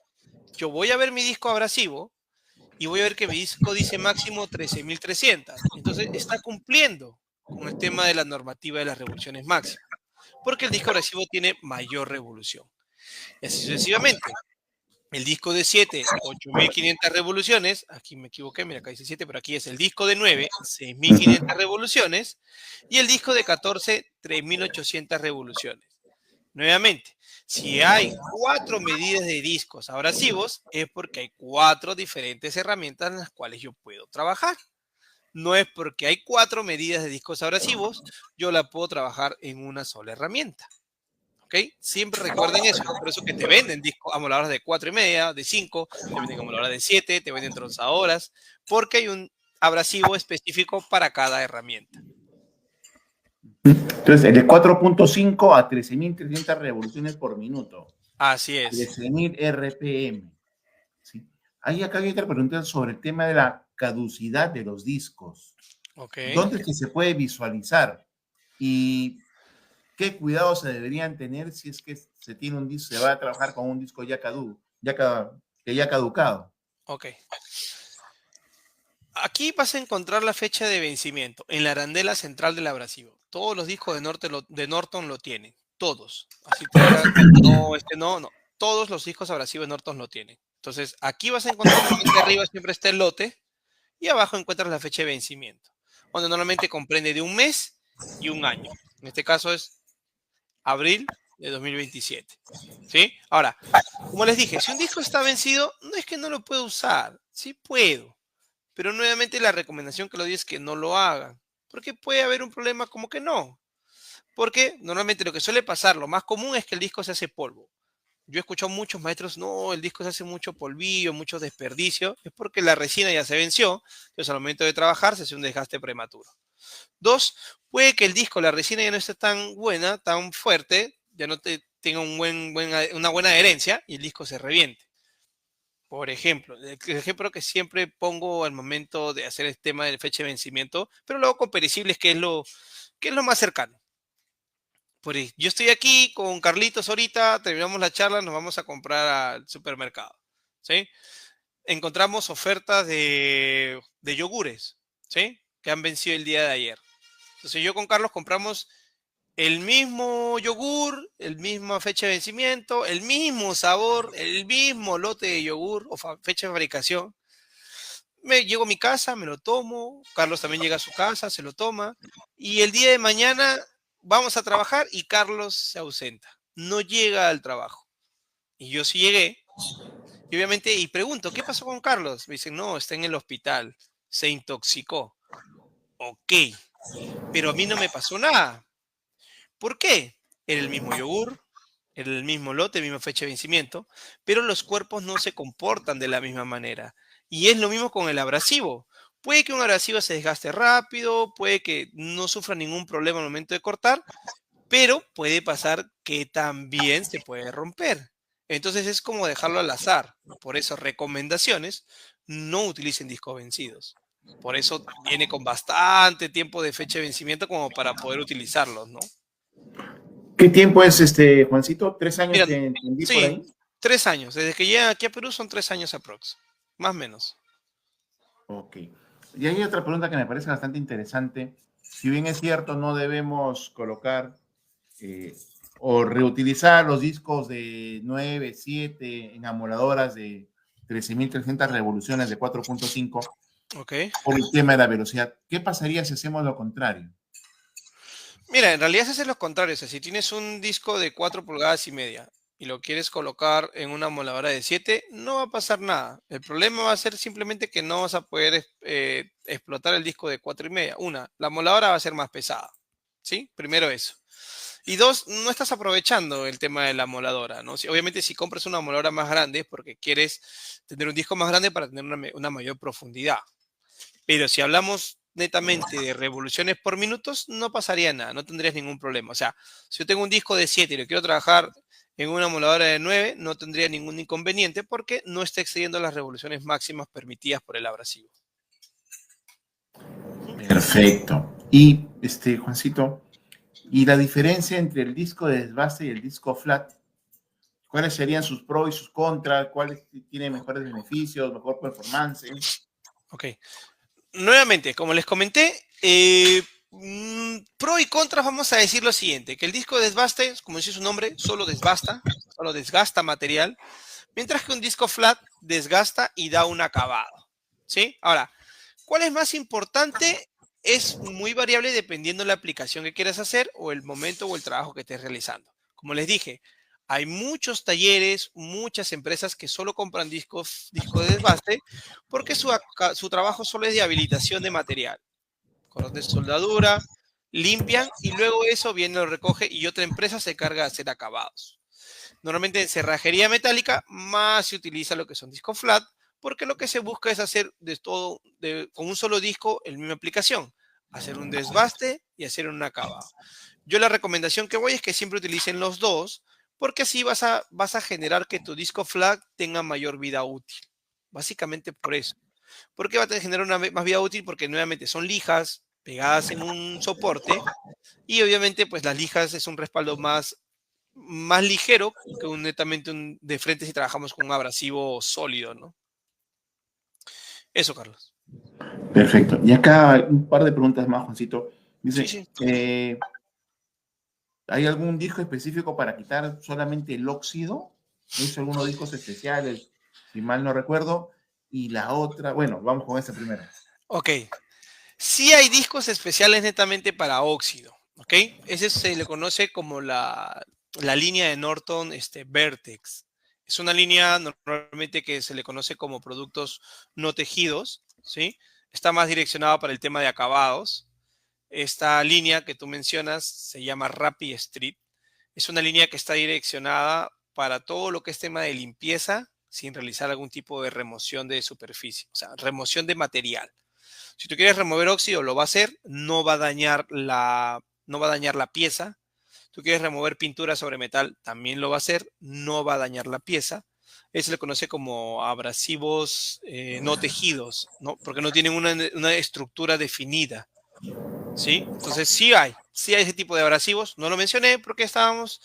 Yo voy a ver mi disco abrasivo y voy a ver que mi disco dice máximo 13.300. Entonces está cumpliendo con el tema de la normativa de las revoluciones máximas, porque el disco abrasivo tiene mayor revolución. Y así sucesivamente. El disco de 7, 8.500 revoluciones. Aquí me equivoqué, mira, acá dice 7, pero aquí es el disco de 9, 6.500 revoluciones. Y el disco de 14, 3.800 revoluciones. Nuevamente, si hay 4 medidas de discos abrasivos, es porque hay 4 diferentes herramientas en las cuales yo puedo trabajar. No es porque hay 4 medidas de discos abrasivos, yo la puedo trabajar en una sola herramienta. ¿Ok? Siempre recuerden eso. Es por eso que te venden discos amoladoras de 4 y media, de 5, te venden amoladoras de 7, te venden tronzadoras, porque hay un abrasivo específico para cada herramienta. Entonces, el de 4.5 a 13.300 revoluciones por minuto. Así es. 13.000 RPM. ¿Sí? Acá hay otra pregunta sobre el tema de la caducidad de los discos. Ok, ¿Dónde es que se puede visualizar? ¿Y qué cuidados se deberían tener si es que se tiene un disco, se va a trabajar con un disco que ya caducado? ok. Aquí vas a encontrar la fecha de vencimiento en la arandela central del abrasivo. Todos los discos de Norton lo tienen. Todos. Así te digan, no, este no, no. Todos los discos abrasivos de Norton lo tienen. Entonces, aquí vas a encontrar normalmente arriba siempre está el lote y abajo encuentras la fecha de vencimiento, donde normalmente comprende de un mes y un año. En este caso es abril de 2027. ¿Sí? Ahora, como les dije, si un disco está vencido, no es que no lo pueda usar. Sí puedo. Pero nuevamente la recomendación que lo doy es que no lo hagan. Porque puede haber un problema como que no. Porque normalmente lo que suele pasar, lo más común es que el disco se hace polvo. Yo he escuchado muchos maestros, no, el disco se hace mucho polvillo, mucho desperdicio. Es porque la resina ya se venció. Entonces al momento de trabajar se hace un desgaste prematuro. Dos, puede que el disco, la resina ya no esté tan buena, tan fuerte, ya no tenga una buena adherencia y el disco se reviente. Por ejemplo, el ejemplo que siempre pongo al momento de hacer el tema de fecha de vencimiento, pero luego con perecibles, que es lo más cercano. Yo estoy aquí con Carlitos ahorita, terminamos la charla, nos vamos a comprar al supermercado, ¿sí? Encontramos ofertas de yogures, ¿sí? Que han vencido el día de ayer. Entonces yo con Carlos compramos el mismo yogur, el misma fecha de vencimiento, el mismo sabor, el mismo lote de yogur o fecha de fabricación. Llego a mi casa, me lo tomo, Carlos también llega a su casa, se lo toma, y el día de mañana vamos a trabajar y Carlos se ausenta, no llega al trabajo. Y yo sí llegué, y obviamente, y pregunto, ¿qué pasó con Carlos? Me dicen, no, está en el hospital, se intoxicó. Ok, pero a mí no me pasó nada. ¿Por qué? Era el mismo yogur, era el mismo lote, misma fecha de vencimiento, pero los cuerpos no se comportan de la misma manera. Y es lo mismo con el abrasivo. Puede que un abrasivo se desgaste rápido, puede que no sufra ningún problema al momento de cortar, pero puede pasar que también se puede romper. Entonces es como dejarlo al azar. Por eso, recomendaciones, no utilicen discos vencidos. Por eso viene con bastante tiempo de fecha de vencimiento como para poder utilizarlos, ¿no? ¿Qué tiempo es Juancito? ¿3 años Mira, te entendí por sí, ahí? 3 años. Desde que llegan aquí a Perú son 3 años aprox. Más o menos. Ok. Y hay otra pregunta que me parece bastante interesante. Si bien es cierto, no debemos colocar eh, o reutilizar los discos de 9 7 en amoladoras de 13.300 revoluciones de 4.5 Ok. por el tema de la velocidad. ¿Qué pasaría si hacemos lo contrario? Mira, en realidad se hace lo contrario. O sea, si tienes un disco de 4 pulgadas y media y lo quieres colocar en una moladora de 7, no va a pasar nada. El problema va a ser simplemente que no vas a poder explotar el disco de 4 y media. Una, la moladora va a ser más pesada. ¿Sí? Primero eso. Y dos, no estás aprovechando el tema de la moladora, ¿no? Obviamente, si compras una moladora más grande es porque quieres tener un disco más grande para tener una mayor profundidad. Pero si hablamos netamente de revoluciones por minutos, no pasaría nada, no tendrías ningún problema. O sea, si yo tengo un disco de 7 y lo quiero trabajar en una emuladora de 9, no tendría ningún inconveniente porque no está excediendo las revoluciones máximas permitidas por el abrasivo. Ujú. Perfecto. Y Juancito, ¿y la diferencia entre el disco de desbaste y el disco flat? ¿Cuáles serían sus pros y sus contras? ¿Cuáles tienen mejores beneficios, mejor performance? Ok. Nuevamente, como les comenté, pro y contras vamos a decir lo siguiente, que el disco de desbaste, como dice su nombre, solo desgasta material, mientras que un disco flat desgasta y da un acabado. ¿Sí? Ahora, ¿cuál es más importante? Es muy variable dependiendo de la aplicación que quieras hacer o el momento o el trabajo que estés realizando. Como les dije, hay muchos talleres, muchas empresas que solo compran discos de desbaste porque su trabajo solo es de habilitación de material. Cordón de soldadura, limpian y luego eso viene, lo recoge y otra empresa se carga de hacer acabados. Normalmente en cerrajería metálica más se utiliza lo que son discos flat, porque lo que se busca es hacer de todo, con un solo disco, la misma aplicación, hacer un desbaste y hacer un acabado. Yo la recomendación que voy es que siempre utilicen los dos, porque así vas a generar que tu disco flat tenga mayor vida útil. Básicamente por eso. ¿Por qué va a generar una más vida útil? Porque nuevamente son lijas pegadas en un soporte y obviamente pues las lijas es un respaldo más ligero que netamente de frente si trabajamos con un abrasivo sólido, ¿no? Eso, Carlos. Perfecto. Y acá un par de preguntas más, Juancito. Sí, Dice, sí. ¿hay algún disco específico para quitar solamente el óxido? He hecho algunos discos especiales, si mal no recuerdo. Y la otra, bueno, vamos con esta primera. Ok. Sí hay discos especiales netamente para óxido, ¿ok? Ese se le conoce como la línea de Norton Vertex. Es una línea normalmente que se le conoce como productos no tejidos, ¿sí? Está más direccionada para el tema de acabados. Esta línea que tú mencionas se llama Rapid Street. Es una línea que está direccionada para todo lo que es tema de limpieza sin realizar algún tipo de remoción de superficie, o sea, remoción de material. Si tú quieres remover óxido, lo va a hacer, no va a dañar la pieza. Tú quieres remover pintura sobre metal, también lo va a hacer, no va a dañar la pieza. Eso se le conoce como abrasivos no tejidos, ¿no? Porque no tienen una estructura definida, ¿sí? Entonces sí hay ese tipo de abrasivos. No lo mencioné porque estábamos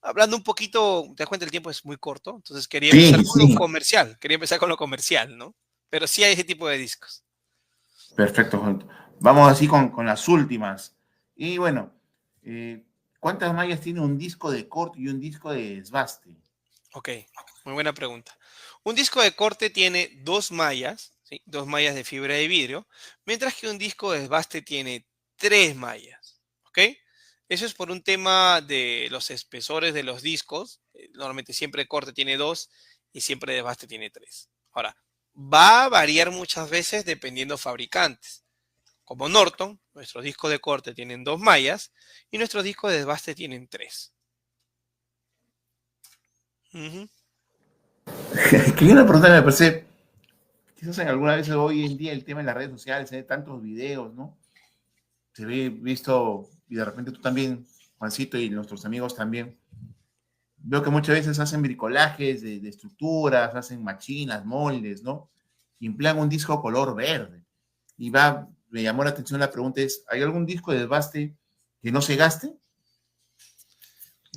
hablando un poquito, te das cuenta, el tiempo es muy corto, entonces quería Sí, empezar con lo sí. comercial, ¿no? Pero sí hay ese tipo de discos. Perfecto, Juanito. Vamos así con las últimas. Y bueno, eh, ¿cuántas mallas tiene un disco de corte y un disco de desbaste? Ok, muy buena pregunta. Un disco de corte tiene dos mallas, ¿sí? Dos mallas de fibra de vidrio, mientras que un disco de desbaste tiene tres mallas. ¿Ok? Eso es por un tema de los espesores de los discos. Normalmente siempre corte tiene dos y siempre desbaste tiene tres. Ahora, va a variar muchas veces dependiendo fabricantes. Como Norton, nuestros discos de corte tienen dos mallas y nuestros discos de desbaste tienen tres. Ujú. Quería una pregunta que me parece, quizás en alguna vez hoy en día el tema de las redes sociales, hay tantos videos, ¿no? Se ve visto, y de repente tú también, Juancito, y nuestros amigos también, veo que muchas veces hacen bricolajes de estructuras, hacen machinas, moldes, ¿no? Y emplean un disco color verde. Y va, me llamó la atención la pregunta es, ¿hay algún disco de desbaste que no se gaste?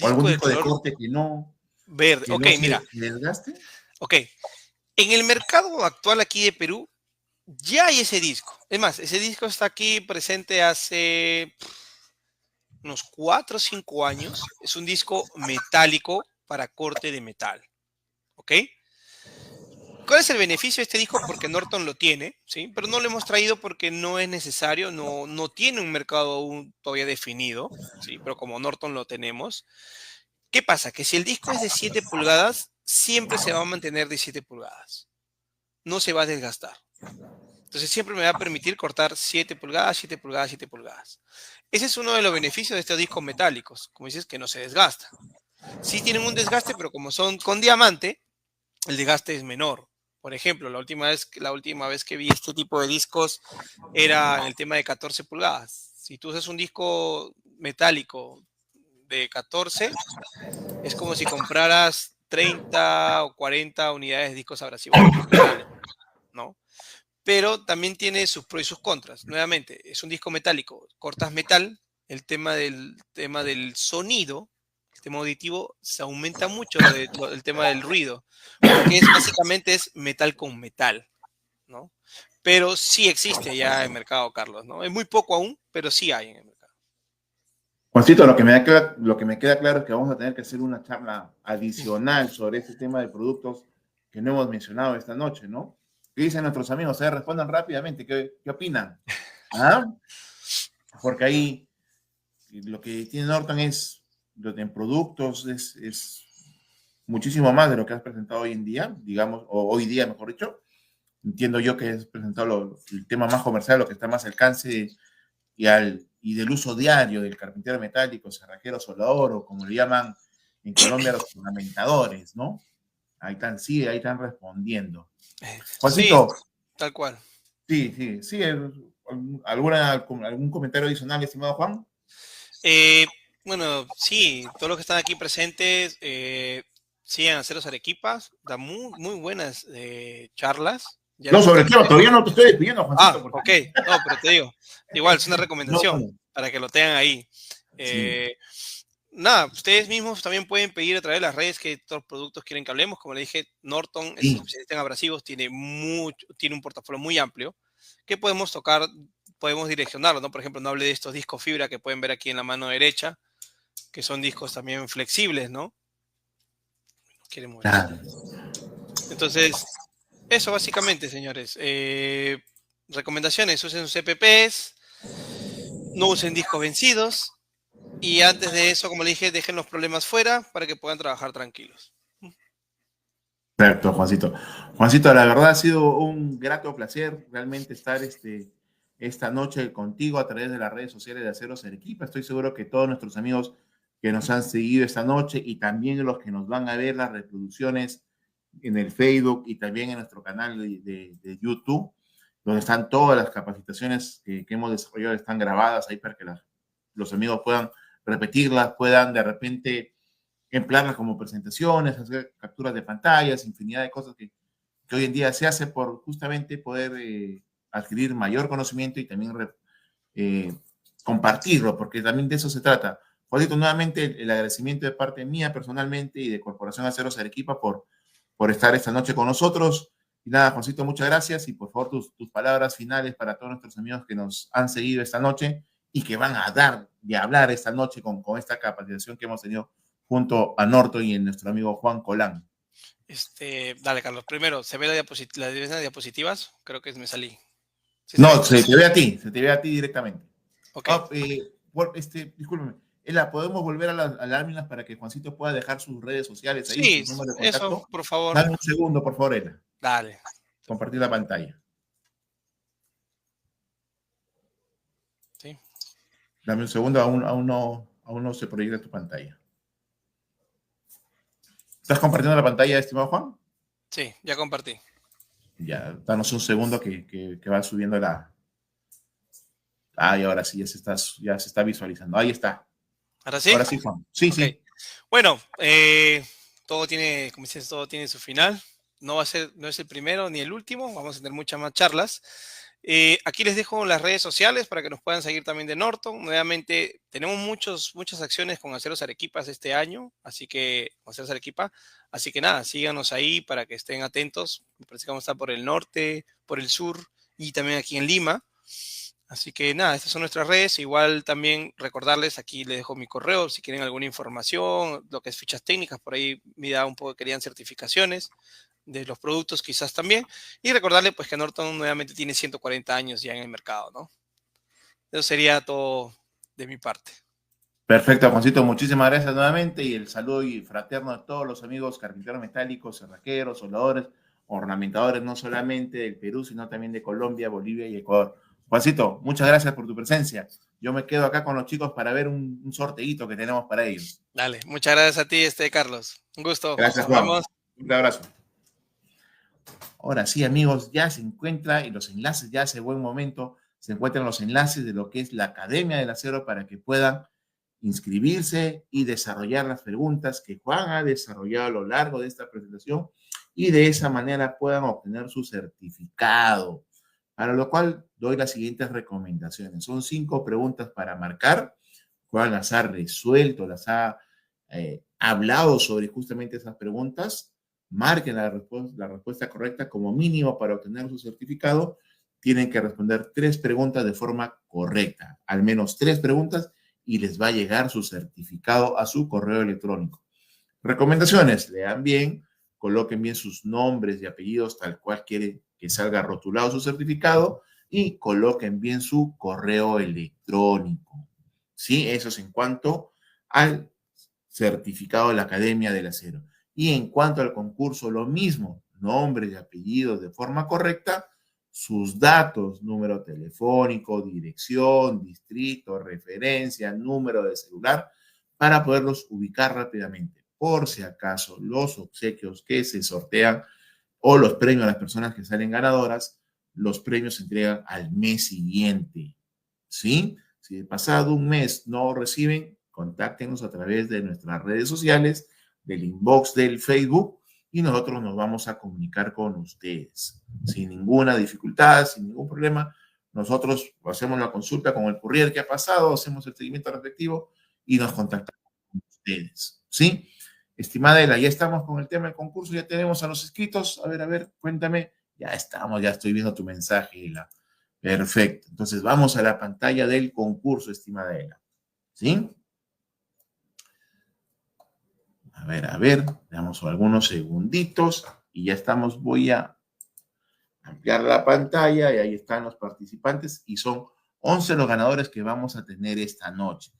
¿O algún Disco de disco de color corte verde. que Ok, no mira. se desgaste? Ok. En el mercado actual aquí de Perú ya hay ese disco. Es más, ese disco está aquí presente hace unos 4 o 5 años. Es un disco metálico para corte de metal. ¿Ok? ¿Cuál es el beneficio de este disco? Porque Norton lo tiene, ¿sí? Pero no lo hemos traído porque no es necesario, no tiene un mercado aún todavía definido, ¿sí? Pero como Norton lo tenemos, ¿qué pasa? Que si el disco es de 7 pulgadas, siempre se va a mantener de 7 pulgadas. No se va a desgastar. Entonces siempre me va a permitir cortar 7 pulgadas, 7 pulgadas, 7 pulgadas. Ese es uno de los beneficios de estos discos metálicos, como dices, que no se desgasta. Sí tienen un desgaste, pero como son con diamante, el desgaste es menor. Por ejemplo, la última vez que vi este tipo de discos era en el tema de 14 pulgadas. Si tú usas un disco metálico de 14, es como si compraras 30 o 40 unidades de discos abrasivos originales, ¿no? Pero también tiene sus pros y sus contras. Nuevamente, es un disco metálico, cortas metal, tema del sonido, el tema auditivo, se aumenta mucho el tema del ruido, porque básicamente es metal con metal, ¿no? Pero sí existe ya en el mercado, Carlos, ¿no? Es muy poco aún, pero sí hay en el mercado. Juancito, lo que me queda claro es que vamos a tener que hacer una charla adicional sobre este tema de productos que no hemos mencionado esta noche, ¿no? ¿Qué dicen nuestros amigos? Respondan rápidamente, ¿qué opinan? ¿Ah? Porque ahí lo que tiene Norton es, en productos, es muchísimo más de lo que has presentado hoy en día, digamos, o hoy día, mejor dicho. Entiendo yo que has presentado el tema más comercial, lo que está más al alcance y del uso diario del carpintero metálico, cerrajero, soldador, o como le llaman en Colombia los ornamentadores, ¿no? Ahí están, sí, ahí están respondiendo. Sí, Juancito, tal cual. sí, algún comentario adicional, estimado Juan. Eh, bueno, sí, todos los que están aquí presentes, sigan a Ceros Arequipas, da muy buenas charlas. Ya No, les sobre el contaré. tema, todavía no te estoy despidiendo, Juancito. Ok. No, pero te digo, igual es una No, recomendación para que lo tengan ahí. sí, Eh, Nada, ustedes mismos también pueden pedir a través de las redes que estos productos quieren que hablemos. Como le dije, Norton es sí, especialista en abrasivos, tiene un portafolio muy amplio que podemos tocar, podemos direccionarlo, ¿no? Por ejemplo, no hable de estos discos fibra que pueden ver aquí en la mano derecha, que son discos también flexibles, ¿no? Quiere moverse. claro. Entonces, eso básicamente, señores. Recomendaciones, usen sus CPPs, no usen discos vencidos y antes de eso, como le dije, dejen los problemas fuera para que puedan trabajar tranquilos. Perfecto, Juancito. Juancito, la verdad ha sido un grato placer realmente estar esta noche contigo a través de las redes sociales de Aceros Arequipa. Estoy seguro que todos nuestros amigos que nos han seguido esta noche y también los que nos van a ver las reproducciones en el Facebook y también en nuestro canal de YouTube, donde están todas las capacitaciones que hemos desarrollado, están grabadas ahí para que los amigos puedan repetirlas, puedan de repente emplearlas como presentaciones, hacer capturas de pantallas, infinidad de cosas que hoy en día se hace por justamente poder adquirir mayor conocimiento y también eh, compartirlo, porque también de eso se trata. Juanito, nuevamente el agradecimiento de parte mía personalmente y de Corporación Aceros Arequipa por estar esta noche con nosotros. Y nada, Juancito, muchas gracias y por favor tus palabras finales para todos nuestros amigos que nos han seguido esta noche y que van a dar y hablar esta noche con esta capacitación que hemos tenido junto a Norton y en nuestro amigo Juan Colán. Dale, Carlos. Primero, ¿se ve las diapositivas? Creo que me salí. ¿Sí se No, ve? se te ve a ti directamente. Ok. Ah, discúlpeme, Ela, ¿podemos volver a las láminas para que Juancito pueda dejar sus redes sociales ahí, Sí, sus números de eso, contacto? por favor. Dame un segundo, por favor, Ela. Dale. Compartir la pantalla. Sí, Dame un segundo, aún no se proyecta tu pantalla. ¿Estás compartiendo la pantalla, estimado Juan? sí, ya compartí. Ya, danos un segundo que va subiendo la. Ah, y ahora sí, ya se está visualizando. Ahí está. ¿Ahora sí? Ahora sí, Juan. Sí, Ok. sí. Bueno, todo tiene, como dices, todo tiene su final. No es el primero ni el último. Vamos a tener muchas más charlas. Aquí les dejo las redes sociales para que nos puedan seguir también de Norton. Nuevamente, tenemos muchas acciones con Aceros Arequipas este año, así que, con Aceros Arequipa. Así que nada, síganos ahí para que estén atentos. Me parece que vamos a estar por el norte, por el sur y también aquí en Lima. Así que nada, estas son nuestras redes. Igual también recordarles, aquí les dejo mi correo si quieren alguna información, lo que es fichas técnicas, por ahí me da un poco, querían certificaciones de los productos quizás también. Y recordarle pues que Norton nuevamente tiene 140 años ya en el mercado, ¿no? Eso sería todo de mi parte. Perfecto, Juancito. Muchísimas gracias nuevamente y el saludo y fraterno a todos los amigos carpinteros metálicos, cerrajeros, soldadores, ornamentadores, no solamente del Perú, sino también de Colombia, Bolivia y Ecuador. Juancito, muchas gracias por tu presencia. Yo me quedo acá con los chicos para ver un sorteíto que tenemos para ellos. Dale, muchas gracias a ti, Carlos. Un gusto. Gracias, Nos Juan. vemos. Un abrazo. Ahora sí, amigos, ya se encuentra y los enlaces, ya hace buen momento, se encuentran los enlaces de lo que es la Academia del Acero para que puedan inscribirse y desarrollar las preguntas que Juan ha desarrollado a lo largo de esta presentación y de esa manera puedan obtener su certificado. Para lo cual doy las siguientes recomendaciones. Son 5 preguntas para marcar. Juan las ha resuelto, las ha hablado sobre justamente esas preguntas. Marquen la respuesta correcta como mínimo para obtener su certificado. Tienen que responder 3 preguntas de forma correcta, al menos 3 preguntas y les va a llegar su certificado a su correo electrónico. Recomendaciones, lean bien, coloquen bien sus nombres y apellidos tal cual quieren que salga rotulado su certificado y coloquen bien su correo electrónico. ¿Sí? Eso es en cuanto al certificado de la Academia del Acero. Y en cuanto al concurso, lo mismo, nombres y apellidos de forma correcta, sus datos, número telefónico, dirección, distrito, referencia, número de celular, para poderlos ubicar rápidamente. Por si acaso los obsequios que se sortean o los premios a las personas que salen ganadoras, los premios se entregan al mes siguiente. ¿Sí? Si pasado un mes no reciben, contáctenos a través de nuestras redes sociales, del inbox del Facebook y nosotros nos vamos a comunicar con ustedes sin ninguna dificultad, sin ningún problema. Nosotros hacemos la consulta con el courier que ha pasado, hacemos el seguimiento respectivo y nos contactamos con ustedes, ¿sí? Estimada Ela, ya estamos con el tema del concurso, ya tenemos a los inscritos. A ver, cuéntame. Ya estamos, ya estoy viendo tu mensaje, Ela. Perfecto. Entonces vamos a la pantalla del concurso, estimada Ela. ¿Sí? A ver, damos algunos segunditos y ya estamos. Voy a ampliar la pantalla y ahí están los participantes y son 11 los ganadores que vamos a tener esta noche.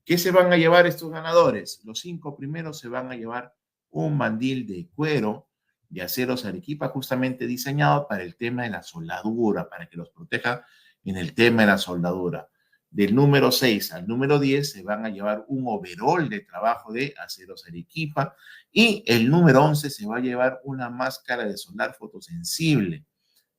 ¿Qué se van a llevar estos ganadores? Los 5 primeros se van a llevar un mandil de cuero de aceros Arequipa, justamente diseñado para el tema de la soldadura, para que los proteja en el tema de la soldadura. Del número 6 al número 10 se van a llevar un overol de trabajo de aceros Arequipa y el número 11 se va a llevar una máscara de soldar fotosensible,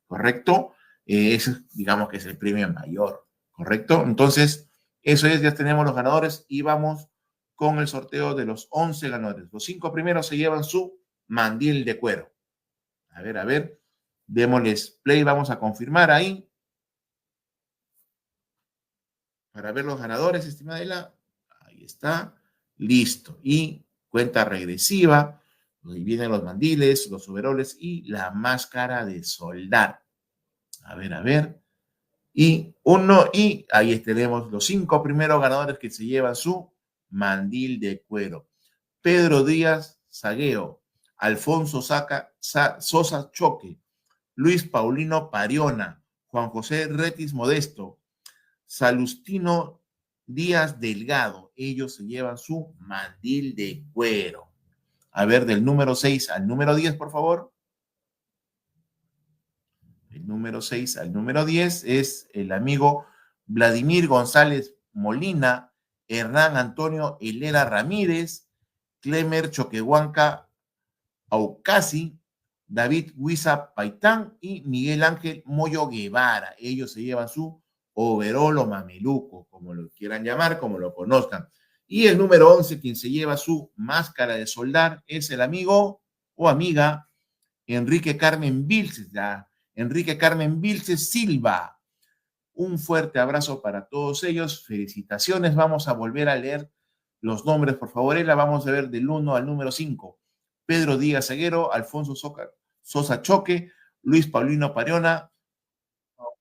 ¿correcto? Eso, digamos que es el premio mayor, ¿correcto? Entonces, eso es, ya tenemos los ganadores y vamos con el sorteo de los 11 ganadores. Los 5 primeros se llevan su mandil de cuero. A ver, démosles play, vamos a confirmar ahí para ver los ganadores, estimada Ela. Ahí está, listo. Y cuenta regresiva, ahí vienen los mandiles, los overoles y la máscara de soldar. A ver. Y ahí tenemos los 5 primeros ganadores que se llevan su mandil de cuero. Pedro Díaz Zagueo, Alfonso Sosa Choque, Luis Paulino Pariona, Juan José Retis Modesto, Salustino Díaz Delgado. Ellos se llevan su mandil de cuero. A ver, del número 6 al número 10, por favor. El número 6 al número 10 es el amigo Vladimir González Molina, Hernán Antonio Helera Ramírez, Clemer Choquehuanca Aucasi, David Huiza Paitán y Miguel Ángel Moyo Guevara. Ellos se llevan su overol o mameluco, como lo quieran llamar, como lo conozcan. Y el número 11, quien se lleva su máscara de soldar, es el amigo o amiga Enrique Carmen Vilches, Enrique Carmen Vilches Silva. Un fuerte abrazo para todos ellos. Felicitaciones. Vamos a volver a leer los nombres, por favor. La vamos a ver del 1 al número 5. Pedro Díaz Seguero, Alfonso Sosa Choque, Luis Paulino Pariona,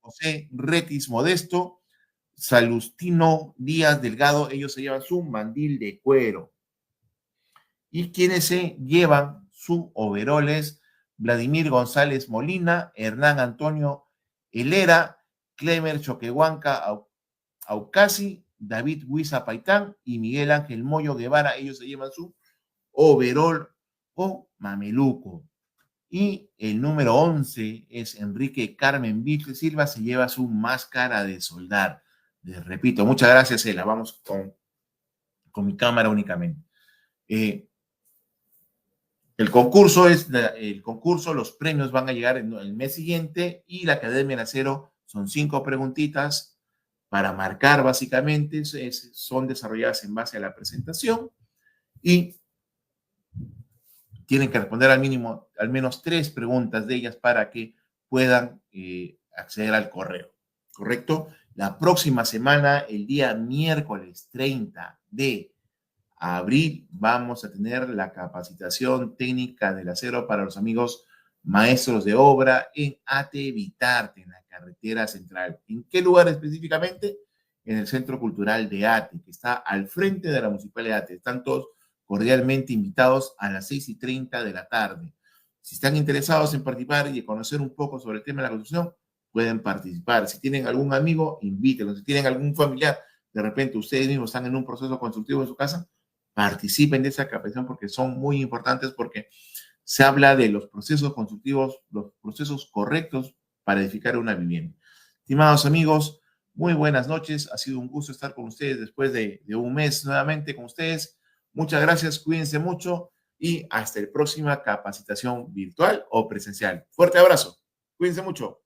José Retis Modesto, Salustino Díaz Delgado. Ellos se llevan su mandil de cuero. Y quienes se llevan su overoles, Vladimir González Molina, Hernán Antonio Helera, Clemer Choquehuanca Aucasi, David Huiza Paitán y Miguel Ángel Moyo Guevara. Ellos se llevan su overol o mameluco. Y el número 11 es Enrique Carmen Vilches Silva, se lleva su máscara de soldar. Les repito, muchas gracias, Ela. Vamos con mi cámara únicamente. El concurso, los premios van a llegar en el mes siguiente y la Academia del Acero son 5 preguntitas para marcar básicamente, son desarrolladas en base a la presentación y tienen que responder al menos 3 preguntas de ellas para que puedan acceder al correo, ¿correcto? La próxima semana, el día miércoles 30 de abril, vamos a tener la capacitación técnica del acero para los amigos maestros de obra en ATE Vitarte, en la carretera central. ¿En qué lugar específicamente? En el Centro Cultural de ATE, que está al frente de la Municipalidad de ATE. Están todos cordialmente invitados a las 6:30 de la tarde. Si están interesados en participar y conocer un poco sobre el tema de la construcción, pueden participar. Si tienen algún amigo, invítenlos. Si tienen algún familiar, de repente ustedes mismos están en un proceso constructivo en su casa, participen de esa capacitación porque son muy importantes, porque se habla de los procesos constructivos, los procesos correctos para edificar una vivienda. Estimados amigos, muy buenas noches. Ha sido un gusto estar con ustedes después de un mes nuevamente con ustedes. Muchas gracias, cuídense mucho y hasta la próxima capacitación virtual o presencial. Fuerte abrazo, cuídense mucho.